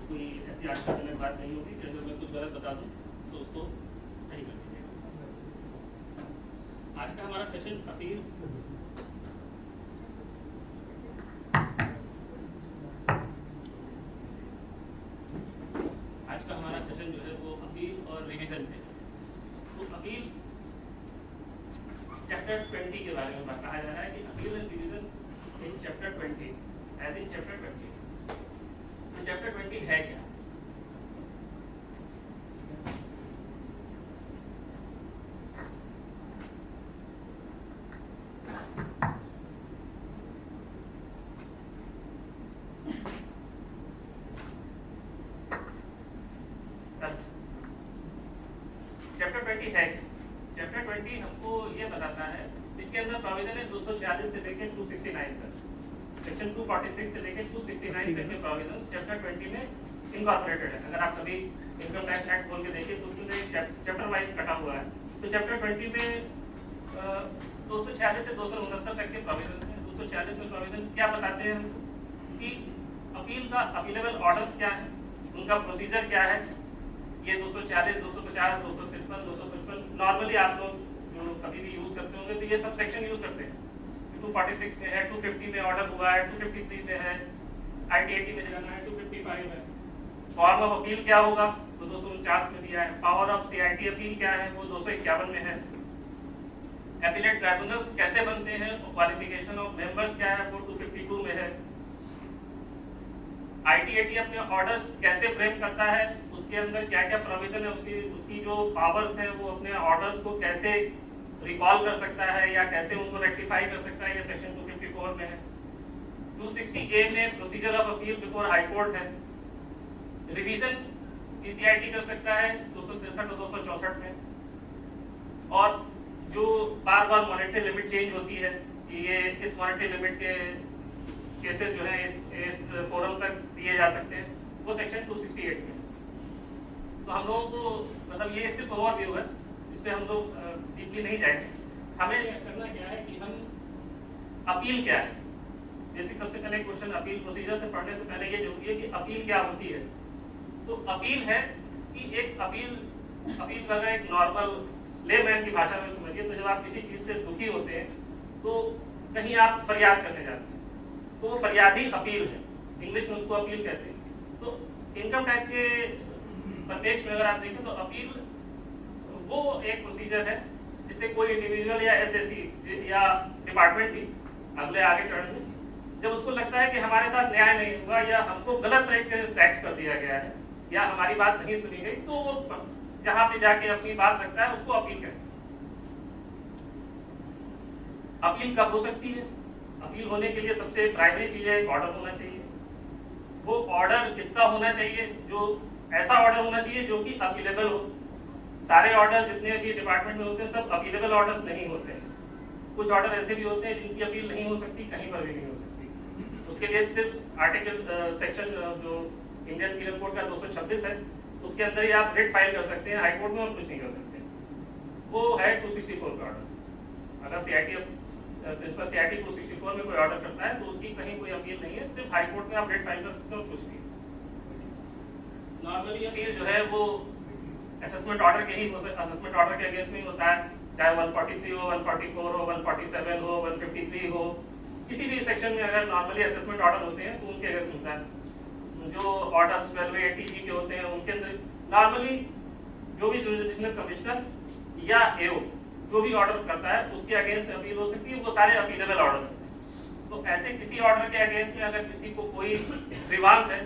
कोई ऐसी आश्चर्यजनक बात नहीं होगी कि अगर मैं कुछ गलत बता दूं तो उसको सही कर दीजिएगा। आज का हमारा सेशन अपील्स आज का हमारा सेशन जो है वो अपील और रिवीजन है। तो अपील चैप्टर 20 के बारे में बात कहा जा रहा है कि appeal and revision in chapter 20 as in chapter 20। तो चैप्टर 20 है क्या? चैप्टर 20 है क्या? चैप्टर 20 हमको ये बताता है, इसके अंदर प्रोविजन है 246 से लेकर 269 तक, सेक्शन 246 से लेकर 269 तक के प्रोविजन चैप्टर 20 में इनकॉर्पोरेटेड है। अगर आप कभी इनकम टैक्स एक्ट खोल के देखिए तो उसमें चैप्टर वाइज कटा हुआ है। तो चैप्टर 20 में 246 से 269 तक के प्रोविजन है। 246 में प्रोविजन क्या बताते हैं कि अपील का अपीलेबल ऑर्डर्स क्या है, उनका प्रोसीजर क्या है। ये 246, 250, 253, 255 नॉर्मली आप लोग जो कभी भी यूज करते होंगे तो ये सब सेक्शन यूज करते हैं। 246 में है, 250 में ऑर्डर हुआ है, 253 में है, IT80 में जाना है, 255 है। फॉर्म ऑफ अपील क्या होगा तो 249 में दिया है। पावर ऑफ CIT अपील क्या है वो 251 में है। एपीलेट ट्राइब्यूनल्स कैसे बनते हैं और क्वालिफिकेशन ऑफ मेंबर्स क्या है वो 252 में है। IT80 अपने ऑर्डर्स कैसे फ्रेम करता है, उसके अंदर क्या क्या प्रोविजन है, उसकी जो पावर्स है वो अपने ऑर्डर्स को कैसे रिकॉल कर सकता है या कैसे उनको रेक्टिफाई कर सकता है, ये सेक्शन 254 में है। 260A में procedure of appeal before High court है। रिवीजन PCIT कर सकता है 263 और 264 में। और जो बार बार मॉनेटरी लिमिट चेंज होती है कि ये इस मॉनेटरी लिमिट के केसेस जो है इस फोरम तक दिए जा सकते हैं, वो सेक्शन 268 में। तो हम लोगों को मतलब ये सिर्फ ओवरव्यू है, इस पे हम लोग डीपली नहीं जाएंगे। हमें करना क्या है कि हम अपील क्या है, बेसिक सबसे पहले क्वेश्चन अपील प्रोसीजर से पढ़ने से पहले ये जरूरी है कि अपील क्या होती है। तो अपील है कि एक अपील का अगर एक नॉर्मल लेमैन की भाषा में समझिए तो जब आप किसी चीज से दुखी होते हैं तो कहीं आप फरियाद करने जाते हैं तो वो फरियाद ही अपील है, इंग्लिश में उसको अपील कहते हैं। तो इनकम टैक्स के परिप्रेक्ष्य में अगर आप देखें तो अपील वो एक प्रोसीजर है जिससे कोई इंडिविजुअल या SSC या डिपार्टमेंट भी अगले आगे चरण में जब उसको लगता है कि हमारे साथ न्याय नहीं हुआ या हमको गलत रेट पे टैक्स कर दिया गया है या हमारी बात नहीं सुनी गई, तो वो जहां पे जाके अपनी बात रखता है उसको अपील कहते हैं। अपील कब हो सकती है? अपील होने के लिए सबसे प्राइमरी चीज है एक ऑर्डर होना चाहिए। वो ऑर्डर किसका होना चाहिए? जो ऐसा ऑर्डर होना चाहिए जो कि अपीलेबल हो। सारे ऑर्डर जितने भी डिपार्टमेंट में होते हैं सब अपीलेबल ऑर्डर्स नहीं होते हैं। कुछ ऑर्डर ऐसे भी होते हैं जिनकी अपील नहीं हो सकती, कहीं पर भी नहीं हो सकती। उसके लिए सिर्फ आर्टिकल सेक्शन जो इंडियन पीनल कोड का 226 है उसके अंदर ही आप रिट फाइल कर सकते हैं, हाई कोर्ट में और कुछ नहीं कर सकते। वो है 264 का ऑर्डर। अगर प्रिंसिपल CIT 264 में कोई ऑर्डर करता है तो उसकी कहीं कोई अपील नहीं है, सिर्फ हाई कोर्ट में आप रिट फाइल कर सकते हो, कुछ नहीं। नॉर्मली अपील जो है वो असेसमेंट ऑर्डर के ही असेसमेंट ऑर्डर के अगेंस्ट में होता है, चाहे 143 हो, 144 हो, 147 हो, 153 हो। किसी भी सेक्शन में अगर नॉर्मली असेसमेंट ऑर्डर होते हैं तो उनके अगेंस्ट होता है। जो ऑर्डर्स 1280G के होते हैं उनके अंदर नॉर्मली जो भी जुरिसडिक्शनल कमिश्नर या AO जो भी ऑर्डर करता है उसके अगेंस्ट में अपील हो सकती है, वो सारे अपीलेबल ऑर्डर्स हैं। तो ऐसे किसी ऑर्डर के अगेंस्ट में अगर किसी को कोई ग्रीवांस है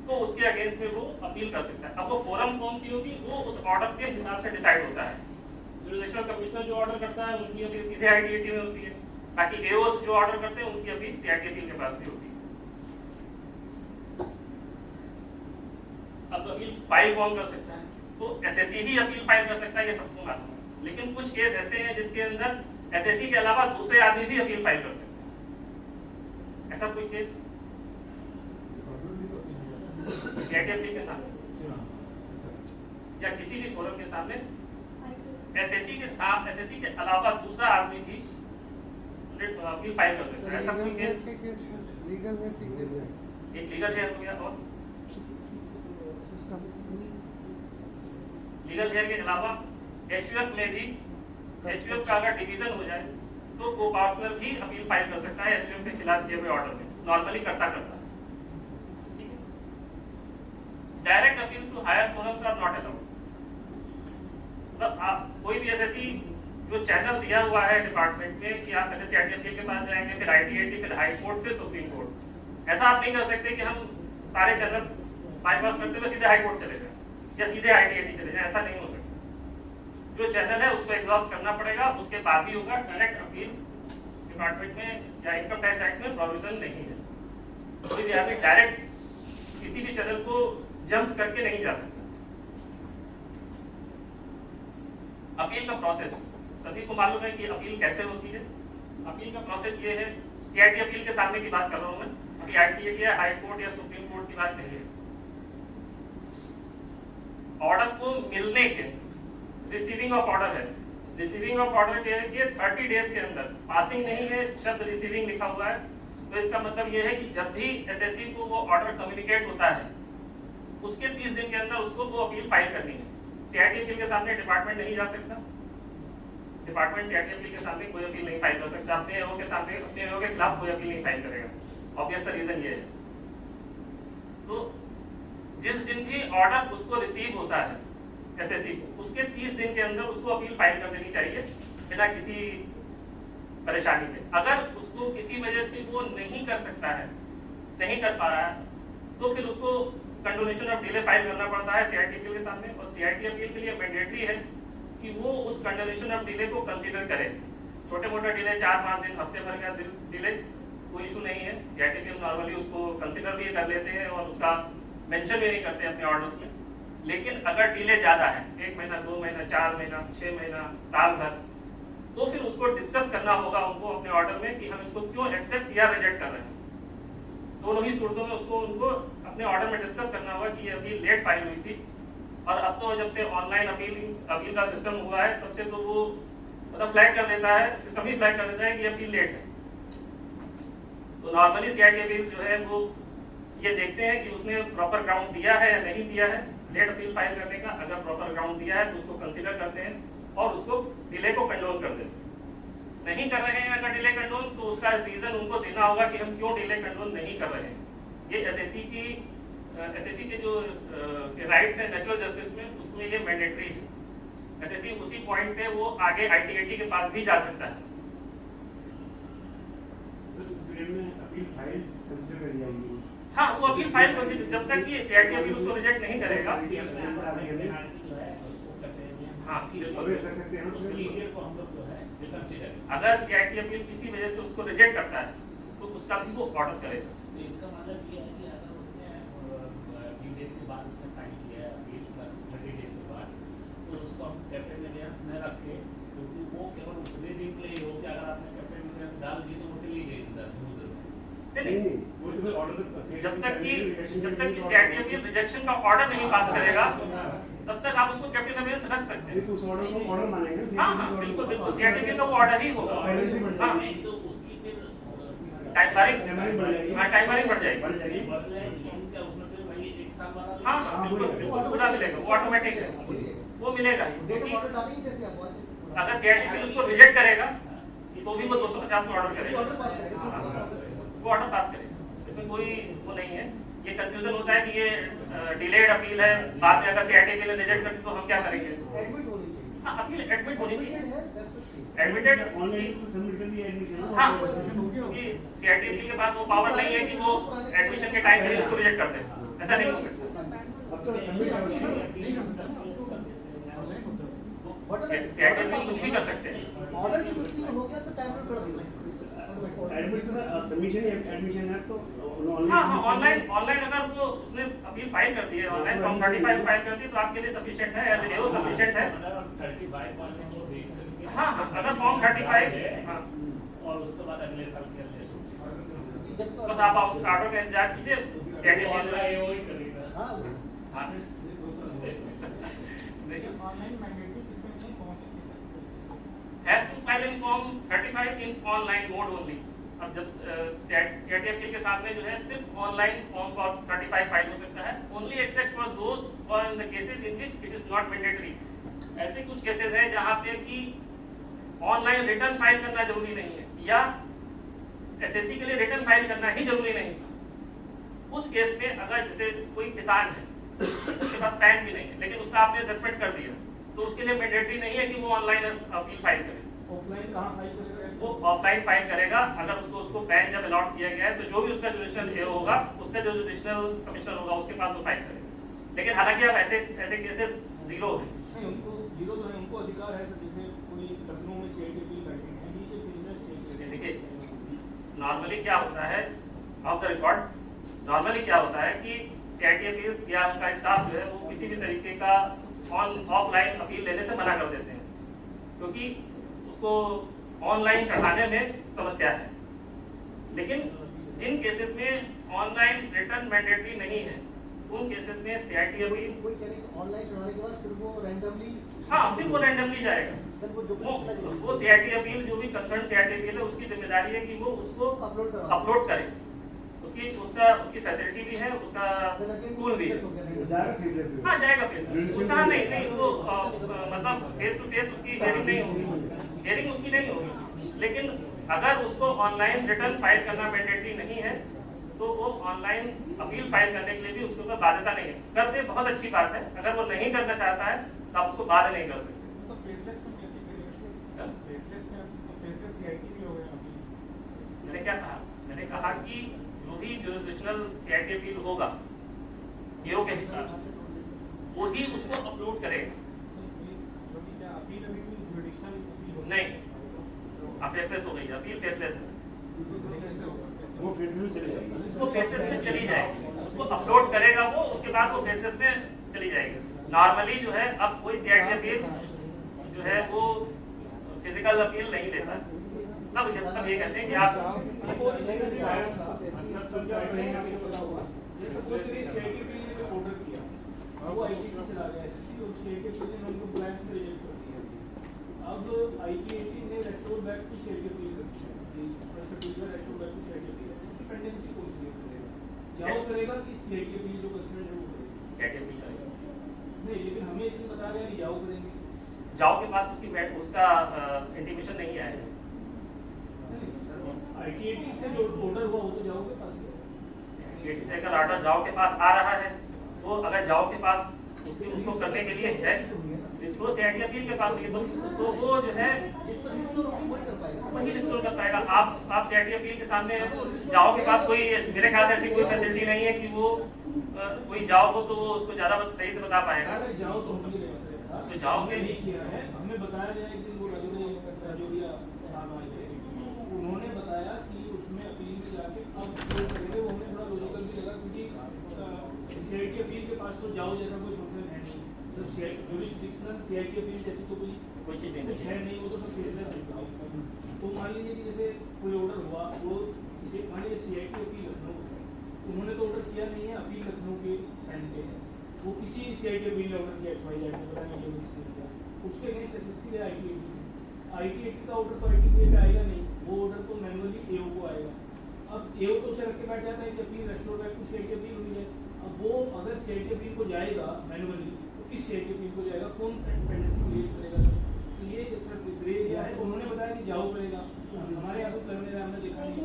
तो उसके अगेंस्ट में वो अपील कर सकता है। अब वो फोरम कौन सी होगी वो उस ऑर्डर के हिसाब से डिसाइड होता है। जुरिसडिक्शनल कमिश्नर जो ऑर्डर करता है उनकी अपील सीधे IT80 में होती है, बाकी AOs जो ऑर्डर करते हैं उनकी अपील CIT अपील के पास भी होती है। अब अपील फाइल कौन कर सकता है? तो SSC ही अपील फाइल कर सकता है, ये सबको मालूम है। लेकिन कुछ केस ऐसे हैं जिसके अंदर SSC के अलावा दूसरे आदमी भी अपील फाइल कर सकते हैं। ऐसा कोई केस CIT अपील के सामने या किसी भी फोरम के सामने SSC के अलावा दूसरा आदमी भी अपील फाइल कर सकता है। ऐसा कोई केस लीगल है, एक लीगल है हो गया और लीगल हेयर के अलावा एचयूएफ में भी एचयूएफ का अगर डिवीजन हो जाए तो को पार्सनर भी अपील फाइल कर सकता है एचयूएफ के खिलाफ दिए हुए ऑर्डर में, नॉर्मली करता ठीक है। Direct appeals to higher forums are not allowed. मतलब आप कोई भी एसएससी जो चैनल दिया हुआ है डिपार्टमेंट में कि आप पहले सीआरटीएफ के पास जाएंगे, फिर आईटीआईटी, फिर हाई कोर्ट, फिर सुप्रीम कोर्ट, ऐसा आप नहीं कर सकते कि हम सारे चैनल बाईपास करते हुए सीधे हाई कोर्ट चले जाए या सीधे आईटीआईटी चले जाए, ऐसा नहीं हो सकता। जो चैनल है उसको एग्जॉस्ट करना पड़ेगा, उसके बाद ही होगा। डायरेक्ट अपील डिपार्टमेंट में या इनकम टैक्स एक्ट में प्रोविजन नहीं है। कोई भी आदमी डायरेक्ट किसी भी चैनल को जंप करके नहीं जा सकता। अपील का प्रोसेस सभी को मालूम है कि अपील कैसे होती है। अपील का प्रोसेस ये है, सीआईटी अपील के सामने की बात कर रहा हूं मैं, अभी आईटीआईटी या हाई कोर्ट या सुप्रीम कोर्ट की बात नहीं है। ऑर्डर को मिलने के रिसीविंग ऑफ ऑर्डर है, रिसीविंग ऑफ ऑर्डर के 30 डेज के अंदर, पासिंग नहीं है, शब्द रिसीविंग लिखा हुआ है, तो इसका मतलब यह है कि जब भी एसएससी को वो ऑर्डर कम्युनिकेट होता है उसके 30 दिन के अंदर उसको वो अपील फाइल करनी है। सीआईटी अपील के सामने डिपार्टमेंट नहीं जा सकता, डिपार्टमेंट सीआईटी अपील के सामने कोई अपील नहीं फाइल कर सकता, अपने एओ के सामने, अपने एओ के खिलाफ कोई अपील नहीं फाइल करेगा। ऑब्वियस रीजन ये है। तो जिस दिन भी ऑर्डर उसको रिसीव होता है एसएससी को, उसके 30 दिन के अंदर उसको अपील फाइल कर देनी चाहिए बिना किसी परेशानी के। अगर उसको किसी वजह से वो नहीं कर सकता है, नहीं कर पा रहा है, तो फिर उसको कंडोनेशन ऑफ डिले फाइल करना पड़ता है सीआईटी अपील के सामने। और सीआईटी अपील के लिए मैंडेटरी है कि वो उस कंडोनेशन ऑफ डिले को कंसीडर करे। छोटे मोटे डिले, 4-5 दिन, हफ्ते भर का डिले, कोई इशू नहीं है। सीआईटी अपील नॉर्मली उसको कंसीडर भी कर लेते हैं और उसका मेंशन भी नहीं करते अपने ऑर्डर्स में। लेकिन अगर डिले ज्यादा है, 1 महीना, 2 महीना, 4 महीना, 6 महीना, साल भर, तो फिर उसको डिस्कस करना होगा उनको अपने ऑर्डर में कि हम इसको क्यों एक्सेप्ट या रिजेक्ट कर रहे हैं। दोनों ही सूरतों में उसको उनको अपने ऑर्डर में डिस्कस करना होगा कि अभी लेट फाइल हुई थी, और अब तो जब से ऑनलाइन अपील का सिस्टम हुआ है तब से तो वो मतलब फ्लैग कर देता है, सिस्टम ही फ्लैग कर देता है कि अपील लेट है। तो नॉर्मली सीआईटी अपील जो है वो ये देखते हैं कि उसने प्रॉपर ग्राउंड दिया है या नहीं दिया है लेट अपील फाइल करने का। अगर प्रॉपर ग्राउंड दिया है तो उसको कंसीडर करते हैं और उसको डिले को कंडोन कर देते हैं। नहीं कर रहे हैं अगर डिले कंडोन, तो उसका रीजन उनको देना होगा कि हम क्यों डिले कंडोन नहीं कर रहे हैं। ये एसएससी के जो राइट्स है नेचुरल जस्टिस में, उसमें ये मैंडेटरी है। एसएससी उसी पॉइंट पे वो आगे आईटीआईटी के पास भी जा सकता है। हाँ, वो अपील फाइल जब तक कि सीआईटी अपील उसको रिजेक्ट नहीं करेगा। हाँ, अगर सीआईटी अपील किसी वजह से उसको रिजेक्ट करता है तो उसका भी वो ऑर्डर करेगा। तो इसका मतलब ये है कि अगर उसने ड्यू डेट के बाद उसने फाइल किया है अपील 30 डेज के बाद, तो उसको हम कैप्टन एविडेंस न रखे, क्योंकि वो केवल उतने दिन के लिए हो कि अगर आपने कैप्टन एविडेंस डाल दी तो वो चली गई समुद्र में। नहीं, जब तक कि सीआईटी अपील रिजेक्शन का ऑर्डर नहीं पास करेगा तब तक आप उसको कैप्टन एविडेंस रख सकते हैं। उस ऑर्डर को ऑर्डर मानेंगे। हाँ, बिल्कुल सीआईटी अपील का वो ऑर्डर ही होगा। हाँ, तो उसकी फिर टाइमरिंग बढ़ जाएगी। हाँ, बिल्कुल पूरा मिलेगा, वो ऑटोमेटिक है, वो मिलेगा। क्योंकि अगर सीआईटी अपील उसको रिजेक्ट करेगा तो भी वो 250 में ऑर्डर करेगा, वो ऑर्डर पास करेगा। इसमें कोई वो नहीं है। ये कंफ्यूजन होता है कि ये डिलेड अपील है, बाद में अगर सीआईटी अपील रिजेक्ट करती तो हम क्या करेंगे। हाँ, अपील एडमिट होनी चाहिए, एडमिटेड। हाँ, क्योंकि सीआईटी अपील के पास वो पावर नहीं है कि वो एडमिशन के टाइम पे इसको रिजेक्ट कर दे, ऐसा नहीं हो सकता। सीआईटी अपील कुछ भी कर सकते हैं। ऑर्डर की सूची में हो गया तो टाइम बढ़ गया। एडमिशन है तो हाँ, ऑनलाइन अगर वो उसने अपील फाइल कर दी है, ऑनलाइन फॉर्म 35 फाइल कर दी तो आपके लिए सफिशिएंट है, एज एओ सफिशिएंट है। हाँ, अगर फॉर्म 35, हाँ, और उसके बाद अगले साल के लिए बस आप ऑर्डर का इंतजार कीजिए, सीआईटी अपील। हाँ, हाँ, ऑनलाइन मैंडेटरी किसमें नहीं पहुंच सकती has to file in form 35 in online mode only। अब जब सीआईटी अपील के साथ में जो है सिर्फ ऑनलाइन फॉर्म 35 फाइल हो सकता है, only except for those or in the cases in which it is not mandatory. ऐसे कुछ केसेस हैं जहाँ पे कि ऑनलाइन रिटर्न फाइल करना जरूरी नहीं है या एसएससी के लिए रिटर्न फाइल करना ही जरूरी नहीं था। उस केस में अगर जैसे कोई किसान है उसके पास पैन भी नहीं है लेकिन उसका आपने सस्पेंड कर दिया तो उसके लिए मैंडेटरी नहीं है कि वो ऑनलाइन अपील फाइल करे। ऑफलाइन कहाँ फाइल करेगा? वो ऑफलाइन फाइल करेगा अगर उसको पैन जब अलॉट किया गया है तो जो भी उसका जुडिशनल ए होगा उसका जो जुडिशनल कमिश्नर होगा उसके पास वो फाइल करेगा। लेकिन हालांकि अब ऐसे केसेस जीरो है। नहीं, उनको जीरो तो है, उनको अधिकार है सर। जैसे कोई लखनऊ में सीआईटी अपील करते हैं, ये बिजनेस देखिए नॉर्मली क्या होता है ऑफ द रिकॉर्ड नॉर्मली क्या होता है कि सीआईटी अपील्स या उनका स्टाफ जो है वो किसी भी तरीके का ऑफलाइन अपील लेने से मना कर देते हैं क्योंकि उसको ऑनलाइन चढ़ाने में समस्या है। लेकिन जिन केसेस में ऑनलाइन रिटर्न मैंडेटरी नहीं है उन केसेस में सीआईटी अपील कोई कह रहे हैं ऑनलाइन चढ़ाने के बाद फिर वो रैंडमली फिर वो रैंडमली जाएगा। वो सीआईटी अपील जो भी कंसर्न सीआईटी अपील है उसकी जिम्मेदारी है कि वो उसको अपलोड करे। उसकी फैसिलिटी भी है उसका टूल भी है। जाएगा फेस उसका नहीं वो मतलब फेस टू फेस उसकी हियरिंग उसकी नहीं होगी। लेकिन अगर उसको ऑनलाइन रिटर्न फाइल करना मैंडेटरी नहीं है तो वो ऑनलाइन अपील फाइल करने के लिए भी उसके ऊपर बाध्यता नहीं है। कर दे बहुत अच्छी बात है, अगर वो नहीं करना चाहता है तो आप उसको बाध्य नहीं कर सकते। तो फेसलेस में फेसलेस सीआईटी भी हो गया अभी। मैंने क्या कहा? मैंने कहा कि जो भी जुरिसडिक्शनल सीआईटी अपील होगा ईओ के हिसाब से वो ही उसको अपलोड करेगा। नहीं आप फेसलेस हो गई अपील फेसलेस है वो फेसबुक में चले जाएगी। वो फेसलेस में चली जाएगी उसको अपलोड करेगा वो उसके बाद वो फेसलेस में चली जाएगी। नॉर्मली जो है अब कोई सीआईटी अपील जो है वो फिजिकल अपील नहीं लेता। सब ये कहते हैं कि आप अब आईटी ने restore back to CIT appeal restore back to CIT appeal इसकी पेंडेंसी कौन सी करेगा? जाओ करेगा कि सीआईटी अपील जो कंसर्न है वो करेगा? सीआईटी अपील करेगा। नहीं, लेकिन हमें ये बता रहे हैं कि जाओ करेंगे। जाओ के पास उसका इंटीमेशन नहीं आया है। आईटी से जो ऑर्डर हुआ वो तो जाओ के पास आईटी से अगर ऑर्डर जाओ के पास आ रहा है तो अगर जाओ के पास उसको करने के लिए है जिसको सीआईटी अपील के पास है तो वो जो है वही रिस्टोर कर पाएगा। आप सीआईटी अपील के सामने जाओ के पास कोई मेरे ख्याल से ऐसी कोई फैसिलिटी नहीं है कि वो कोई जाओ हो तो वो उसको ज्यादा सही से बता पाएगा। जाओ तो हम नहीं तो जाओ में नहीं किया है। हमें बताया गया है कि वो राजौरिया साहब आए थे, उन्होंने बताया कि उसमें अपील में जाके अब जो करेंगे वो हमें थोड़ा लॉजिकल भी लगा क्योंकि सीआईटी अपील के पास तो जाओ जैसा कोई फंक्शन है नहीं। तो जुरिसडिक्शनल सीआईटी अपील जैसी तो कोई चीज़ है नहीं, वो तो सब फेसलेस है। तो मान लीजिए कि जैसे कोई ऑर्डर हुआ वो मान लीजिए सीआईटी अपील लखनऊ उन्होंने तो ऑर्डर किया नहीं है, अपील लखनऊ के एंड पे है। वो किसी सीआईटी अपील ने ऑर्डर किया XYZ ने पता नहीं जो उसके अगेंस्ट एसएससी है आईटी का ऑर्डर तो आईटी पे आएगा नहीं, वो ऑर्डर तो मैनुअली एओ को आएगा। अब एओ तो उसे रख के बैठ जाता है कि appeal restore back to CIT appeal हुई है। अब वो अगर सीआईटी अपील को जाएगा मैनुअली तो किस सीआईटी अपील को जाएगा, कौन पेंडेंसी क्रिएट करेगा? तो ये जैसा ग्रे एरिया है। उन्होंने बताया कि जाओ करेगा, तो हमारे यहाँ तो करने का हमने देखा नहीं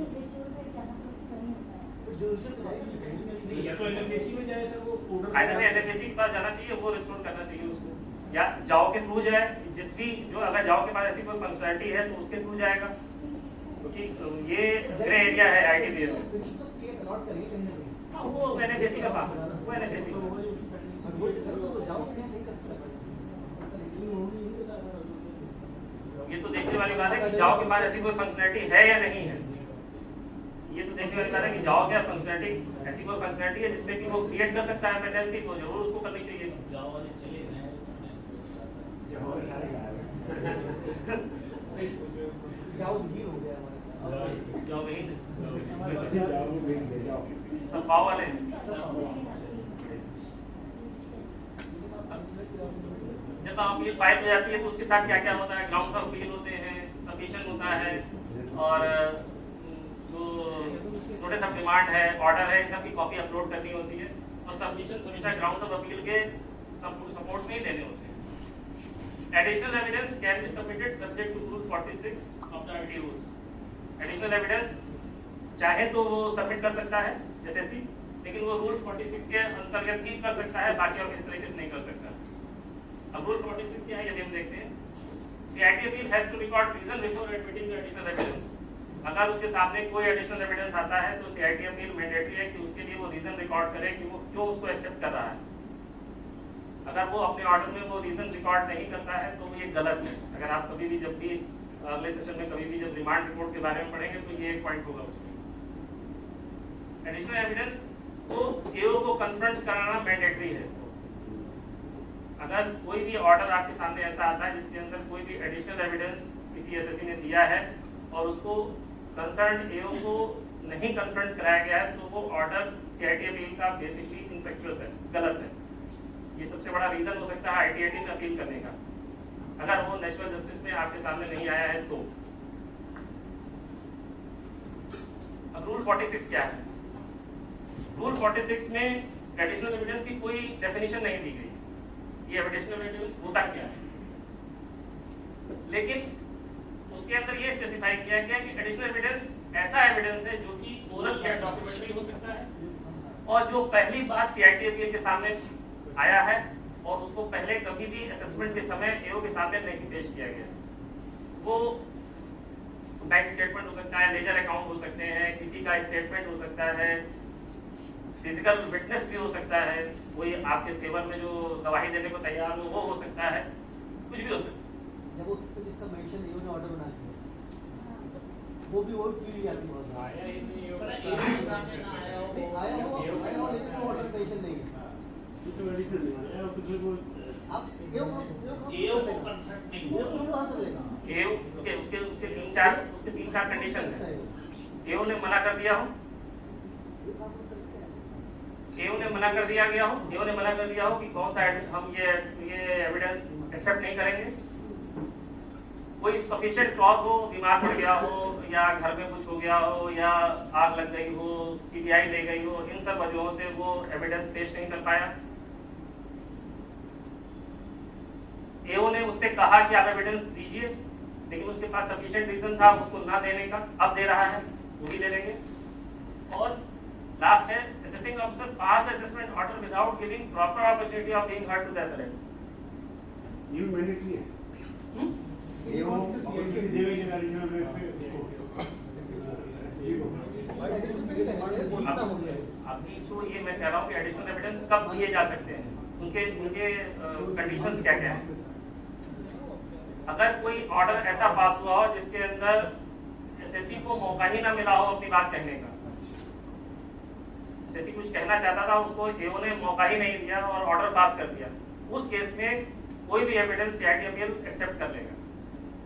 नहीं, या तो एनएफएसी में जाए सर वो ऑर्डर एनएफएसी के पास जाना चाहिए, वो रिस्टोर करना चाहिए उसको, या जाओ के थ्रू जाए जिस भी जो अगर जाओ के पास ऐसी कोई फंक्शनलिटी है तो उसके थ्रू जाएगा क्योंकि ये ग्रे एरिया है आईटीसीएस में। हाँ वो एनएफएसी का काम है, वो एनएफएसी ये तो देखने वाली बात है कि जाओ के पास ऐसी कोई फंक्शनलिटी है या नहीं है। ये तो देखने वाली बात है कि जाओ क्या फंक्शनलिटी ऐसी कोई फंक्शनलिटी है जिसमें कि वो क्रिएट कर सकता है पेंडेंसी, तो जरूर उसको करनी चाहिए। जाओ वाले चले गए जाओ भी हो गया हमारे जाओ नहीं जाओ सब पाव वाले हैं। जब अपील फाइल हो जाती है तो उसके साथ क्या क्या होता है, ग्राउंड ऑफ अपील होते हैं, सबमिशन होता है और जो नोटिस ऑफ डिमांड है, ऑर्डर है, इन सब की कॉपी अपलोड करनी होती है और सबमिशन हमेशा ग्राउंड ऑफ अपील के सपोर्ट नहीं देने होते हैं। Additional evidence can be submitted subject to rule 46 of the IT rules. Additional evidence चाहे तो वो सबमिट कर सकता है एसएससी, लेकिन वो रूल 46 के अंतर्गत ही कर सकता है, बाकी और किसी तरीके से नहीं कर सकता। अब रूल 46 क्या है यदि हम देखते हैं, CIT appeal has to record reason before admitting the additional evidence। अगर उसके सामने कोई एडिशनल एविडेंस आता है तो CIT अपील मैंडेटरी है कि उसके लिए वो रीजन रिकॉर्ड करे कि वो क्यों उसको एक्सेप्ट कर रहा है। अगर वो अपने ऑर्डर में वो रीजन रिकॉर्ड नहीं करता है तो ये गलत है। अगर आप कभी भी जब भी अगले सेशन में कभी भी जब रिमांड रिपोर्ट के बारे में पढ़ेंगे तो ये एक पॉइंट होगा उसमें। एडिशनल एविडेंस को एओ को कन्फ्रंट कराना मैंडेटरी है। अगर कोई भी ऑर्डर आपके सामने ऐसा आता है जिसके अंदर कोई भी एडिशनल एविडेंस किसी एसएससी ने दिया है और उसको कंसर्न एओ को नहीं कन्फ्रंट कराया गया है तो वो ऑर्डर CIT अपील का बेसिकली इनफेक्चुअस है, गलत है। ये सबसे बड़ा रीजन हो सकता है ITAT में अपील करने का, अगर वो नेचुरल जस्टिस में आपके सामने नहीं आया है तो। अब रूल 46 क्या है? रूल 46 में एडिशनल एविडेंस की कोई डेफिनेशन नहीं दी गई। ये एडिशनल एविडेंस होता क्या है, लेकिन उसके अंदर ये स्पेसिफाई किया गया कि एडिशनल एविडेंस ऐसा एविडेंस है जो कि ओरल या डॉक्यूमेंट्री हो सकता है और जो पहली बार CIT अपील के सामने आया है और उसको पहले कभी भी असेसमेंट के समय एओ के सामने नहीं पेश किया गया। वो बैंक स्टेटमेंट हो सकता है, लेजर अकाउंट हो सकते हैं, किसी का स्टेटमेंट हो सकता है, फिजिकल विटनेस भी हो सकता है, कोई आपके फेवर में जो गवाही देने को तैयार हो वो हो सकता है, कुछ भी हो सकता है। जब उस पे जिसका मेंशन एओ ने ऑर्डर बना दिया वो भी वोट पी लिया थी बहुत आया ही नहीं हो, नहीं, आया हो लेकिन वो ऑर्डर मेंशन नहीं है। कुछ तो एडिशनल नहीं है और कुछ वो आप एओ को एओ को कंसर्ट नहीं वो हुआ। कहाँ से लेगा? एओ के उसके तीन चार कंडीशन है। एओ ने मना कर दिया हो, एओ ने मना कर दिया गया हो, एओ ने मना कर दिया हो कि कौन सा हम ये एविडेंस एक्सेप्ट नहीं करेंगे। कोई सफिशिएंट कॉज हो, बीमार पड़ गया हो या घर में कुछ हो गया हो या आग लग गई हो, सीबीआई ले गई हो, इन सब वजहों से वो एविडेंस पेश नहीं कर पाया। एओ ने उससे कहा कि आप एविडेंस दीजिए, लेकिन उसके पास सफिशिएंट रीजन था उसको ना देने का, अब दे रहा है, वो भी दे देंगे। और लास्ट है, assessing officer pass the assessment order without giving proper opportunity of being heard to the authority. ये मैंडेटरी है। ये वो CIT देवे के गाड़ी में अभी तो ये मैं कह रहा हूँ कि एडिशनल एविडेंस कब दिए जा सकते हैं, उनके कंडीशंस क्या क्या हैं। अगर कोई ऑर्डर ऐसा पास हुआ हो जिसके अंदर एसएससी को मौका ही ना मिला हो अपनी बात कहने का, एसएससी कुछ कहना चाहता था उसको एओ ने मौका ही नहीं दिया और ऑर्डर पास कर दिया, उस केस में कोई भी एविडेंस CIT अपील एक्सेप्ट कर लेगा।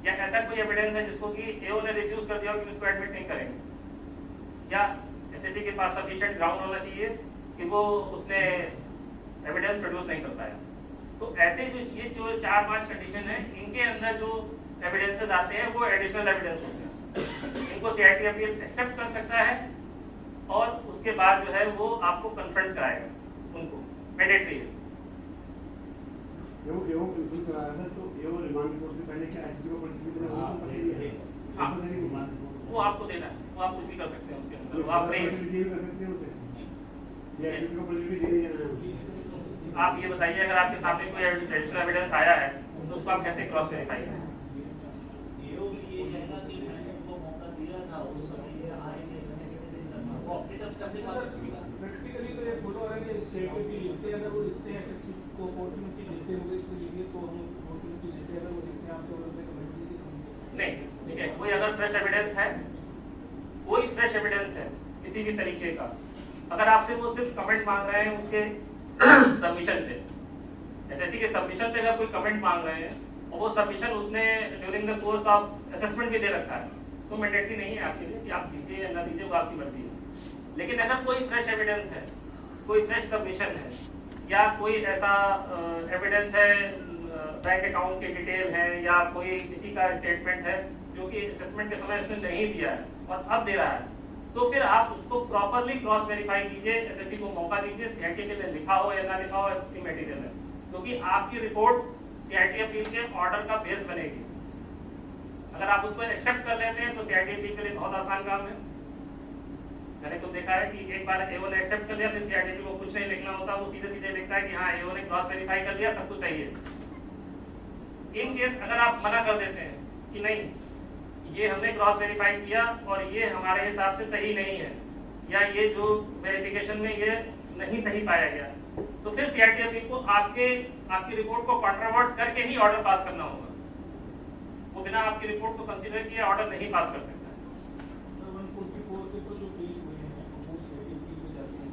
या ऐसा कोई एविडेंस है जिसको कि एओ ने रिफ्यूज कर दिया हो कि इसको एडमिट नहीं करेंगे, या एसएससी के पास सफिशिएंट ग्राउंड होना चाहिए कि वो उसने एविडेंस प्रोड्यूस नहीं कर पाया। तो ऐसे जो 4-5 कंडीशन है, इनके अंदर जो एविडेंसेस आते हैं वो एडिशनल एविडेंस होते हैं। इनको CIT अपील एक्सेप्ट कर सकता है और उसके बाद जो है वो आपको कन्फ्रंट कराएगा, उनको मैंडेटरी है। एओ बिल्कुल कराया था तो एओ रिमांड रिपोर्ट से पहले क्या एसएससी को पॉलिटिकल देना वो तो पता ही है। हाँ। पता नहीं रिमांड वो आपको देना है, वो आप कुछ भी कर सकते हैं उसके अंदर, वो आप फ्री हैं। ये भी कर सकते हैं उसे या एसएससी को पॉलिटिकल दे देना। आप ये बताइए अगर आपके सामने कोई एडिशनल एविडेंस आया है तो उसको आप कैसे क्रॉस वेरीफाई करेंगे? एओ भी ये कहना कि मैंने उनको मौका दिया था, उस समय ये आएंगे, मैंने वो अपनी तरफ से अपनी बात रखी। प्रैक्टिकली तो ये फोटो आ रहा है कि CIT अपील लिखते हैं, अगर वो लिखते हैं एसएससी को अपॉर्चुनिटी देते हुए इसको लिखिए तो हम अपॉर्चुनिटी देते हैं, अगर वो लिखते हैं आप तो उन्होंने कमेंट कीजिए। नहीं, ठीक है, कोई अगर फ्रेश एविडेंस है, कोई फ्रेश एविडेंस है किसी भी तरीके का, अगर आपसे वो सिर्फ कमेंट मांग रहे हैं उसके सबमिशन पे, एसएससी के सबमिशन पे अगर कोई कमेंट मांग रहे हैं और वो सबमिशन उसने during the course of assessment भी दे रखा है, तो मैंडेटरी नहीं है आपके लिए कि आप दीजिए या ना दीजिए, वो आपकी मर्जी है। लेकिन अगर कोई फ्रेश एविडेंस है, कोई फ्रेश सबमिशन है या कोई ऐसा एविडेंस है, बैंक अकाउंट के डिटेल है या कोई किसी का स्टेटमेंट है जो कि असेसमेंट के समय उसने नहीं दिया है और अब दे रहा है, तो फिर आप उसको प्रॉपरली क्रॉस वेरीफाई कीजिए, एसएससी को मौका दीजिए, CIT के लिए लिखा हो या ना लिखा हो, इतनी मटेरियल है, क्योंकि आपकी रिपोर्ट सीआईटी अपील के ऑर्डर का बेस बनेगी। अगर आप उसको एक्सेप्ट कर लेते हैं तो सीआईटी अपील के लिए बहुत आसान काम है। मैंने तो देखा है कि एक बार एओ ने एक्सेप्ट कर लिया, फिर सीआईटी को कुछ नहीं लिखना होता, वो सीधे सीधे लिखता है कि हाँ एओ ने क्रॉस वेरीफाई कर लिया, सब कुछ सही है। इन केस अगर आप मना कर देते हैं कि नहीं ये हमने क्रॉस वेरीफाई किया और ये हमारे हिसाब से सही नहीं है, या ये जो वेरिफिकेशन में ये नहीं सही पाया गया, तो फिर सीआईटी अपील को आपकी रिपोर्ट को कॉन्ट्रावर्ट करके ही ऑर्डर पास करना होगा। वो बिना आपकी रिपोर्ट को कंसीडर किए ऑर्डर नहीं पास कर सकता है। सर 144 के तो जो केस हुए हैं वो सीआईटी अपील में जाते हैं,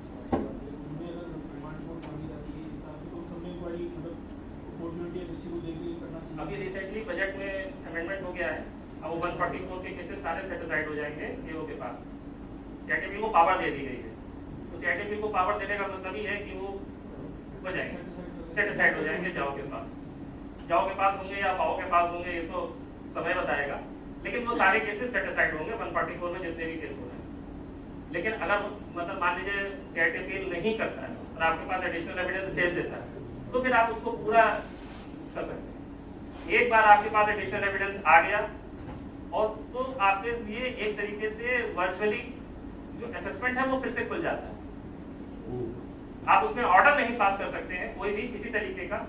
उनमें अगर रिमांड रिपोर्ट मांगी जाती है इस हिसाब से तो सबने बड़ी मतलब अपॉर्चुनिटी एसएससी को देके करना चाहिए। अभी रिसेंटली बजट में अमेंडमेंट हो गया है, अब वो 144 के केसेस सारे सेटिसाइड हो जाएंगे एओ के पास। सीआईटी को पावर दे दी गई है, तो सीआईटी को पावर देने का मतलब ही है कि वो हो जाएंगे, सेटिसाइड हो जाएंगे जाओ के पास होंगे या पाओ के पास होंगे, ये तो समय बताएगा, लेकिन वो सारे केसेस सेटिसाइड होंगे 144 में जितने भी केस हो रहे हैं। लेकिन अगर मतलब मान लीजिए सीआईटी अपील नहीं करता है और आपके पास एडिशनल एविडेंस भेज देता है, तो फिर आप उसको पूरा कर सकते हैं। एक बार आपके पास एडिशनल एविडेंस आ गया और तो आपके लिए एक तरीके से वर्चुअली जो असेसमेंट है वो फिर से खुल जाता है। आप उसमें ऑर्डर नहीं पास कर सकते हैं कोई भी किसी तरीके का,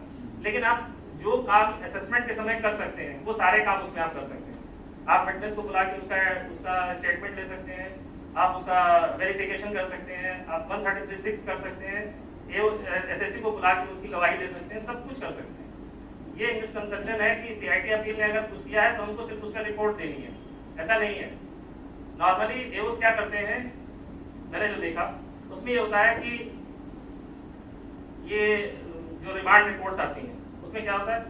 लेकिन आप जो काम असेसमेंट के समय कर सकते हैं वो सारे काम उसमें आप कर सकते हैं। आप फिटनेस को बुला के उसका स्टेटमेंट ले सकते हैं, आप उसका वेरिफिकेशन कर सकते हैं, आप 133(6) कर सकते हैं, एसएससी को बुला के उसकी गवाही ले सकते हैं, सब कुछ कर सकते हैं। ये मिसकंसेप्शन है कि सीआईटी अपील ने अगर कुछ किया है तो हमको सिर्फ उसका रिपोर्ट देनी है, ऐसा नहीं है। नॉर्मली एओस क्या करते हैं, मैंने जो देखा उसमें ये होता है कि ये जो रिमांड रिपोर्ट्स आती हैं उसमें क्या होता है,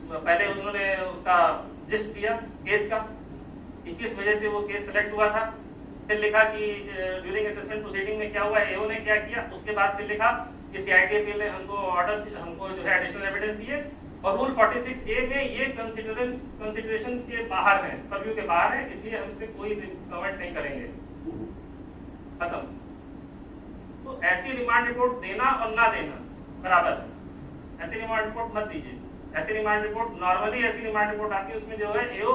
पहले उन्होंने उसका जिस्ट दिया केस का कि किस वजह से वो केस सिलेक्ट हुआ था, फिर लिखा कि ड्यूरिंग असेसमेंट प्रोसीडिंग में क्या हुआ, एओ ने क्या किया, उसके बाद फिर लिखा कि सीआईटी अपील ने हमको जो है एडिशनल एविडेंस दिए और रूल 46A में ये कंसिडरेशन के बाहर है, परव्यू के बाहर है, इसलिए हम इससे कोई कमेंट नहीं करेंगे, खत्म। तो ऐसी रिमांड रिपोर्ट देना और ना देना बराबर है। ऐसी रिमांड रिपोर्ट मत दीजिए। ऐसी रिमांड रिपोर्ट नॉर्मली ऐसी रिमांड रिपोर्ट आती है उसमें जो है एओ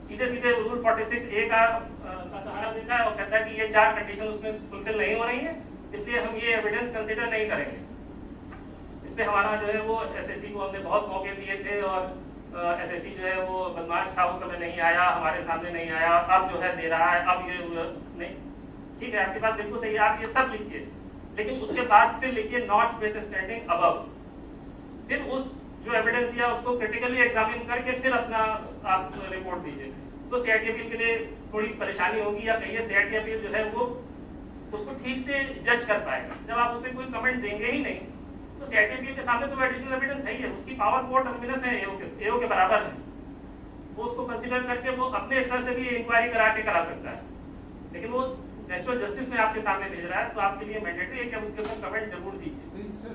सीधे सीधे रूल 46A का सहारा देता है और कहता है कि ये 4 कंडीशन उसमें फुलफिल नहीं हो रही है, इसलिए हम ये एविडेंस कंसीडर नहीं करेंगे। इस पे हमारा जो है वो एसएससी को हमने बहुत मौके दिए थे और एसएससी जो है वो बदमाश था, उस समय नहीं आया, हमारे सामने नहीं आया, अब जो है दे रहा है, अब ये नहीं। ठीक है, आपकी बात बिल्कुल सही है, आप ये सब लिखिए, लेकिन उसके बाद फिर लिखिए नॉट विथ स्टैंडिंग अबव। फिर उस जो एविडेंस दिया उसको क्रिटिकली एग्जामिन करके फिर अपना आप रिपोर्ट दीजिए। तो सीआईटी अपील के लिए थोड़ी परेशानी होगी, या कहिए सीआईटी अपील जो है वो उसको ठीक से जज कर पाएगा। जब आप उसमें कोई कमेंट देंगे ही नहीं तो सीआईटी अपील के सामने तो एडिशनल एविडेंस है ही है, उसकी पावर कोर्ट टर्मिनस है एओ के बराबर है, वो उसको कंसीडर करके वो अपने स्तर से भी इंक्वायरी करा के करा सकता है। लेकिन वो नेचुरल जस्टिस में आपके सामने भेज रहा है तो आपके लिए मैंडेटरी है कि आप उसके ऊपर कमेंट जरूर दीजिए। नहीं सर,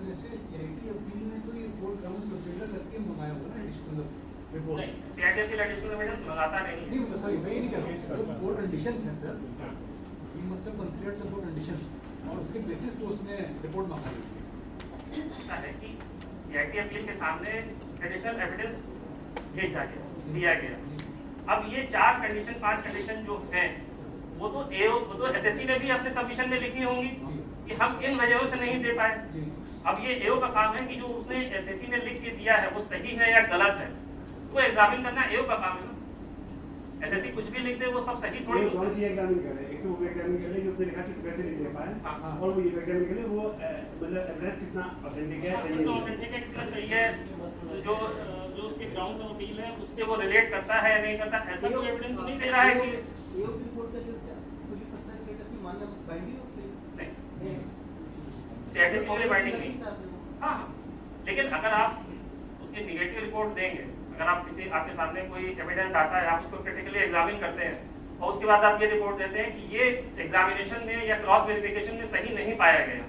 जैसे सीआईटी अपील में तो ये 4 ग्राउंड प्रोसीजर करके मंगाया होगा ना एडिशनल रिपोर्ट। नहीं, सीआईटी अपील एडिशनल एविडेंस मंगाता नहीं है। नहीं मतलब सॉरी मैं ये नहीं कह रहा हूँ, 4 कंडीशंस हैं sir, we must have considered the 4 conditions और उसके बेसिस पे उसने रिपोर्ट मंगाई है। ऐसा है कि सीआईटी अपील के सामने एडिशनल एविडेंस भेजा गया, दिया गया। अब ये 4 कंडीशन 5 कंडीशन जो हैं वो तो एसएससी ने भी अपने सबमिशन में लिखी होंगी कि हम इन वजहों से नहीं दे पाए। अब ये एओ का काम है कि जो उसने एसएससी ने लिख के दिया है वो सही है या गलत है, तो एग्जामिन करना एओ का काम है ना। एसएससी कुछ भी लिख दे वो सब सही थोड़ी कौन सी एग्जामिन कर रहे हैं, एक तो वो एग्जामिन कर ले जो उसने लिखा कि कैसे नहीं दे पाए, और वो ये एग्जामिन कर ले वो मतलब एविडेंस कितना ऑथेंटिक है, सही है, ऑथेंटिक है, कितना सही है, जो उसके ग्राउंड्स ऑफ अपील है उससे वो रिलेट करता है या नहीं करता, ऐसा कोई एविडेंस नहीं दे रहा है कि एओ की रिपोर्ट का जो पुलिस 27 की मानना बाइंडिंग है उसपे नहीं, सीआईटी के लिए बाइंडिंग नहीं। हाँ, लेकिन अगर आप उसकी निगेटिव रिपोर्ट देंगे, अगर आप किसी आपके सामने कोई एविडेंस आता है, आप उसको क्रिटिकली एग्जामिन करते हैं और उसके बाद आप ये रिपोर्ट देते हैं कि ये एग्जामिनेशन में या क्रॉस वेरिफिकेशन में सही नहीं पाया गया,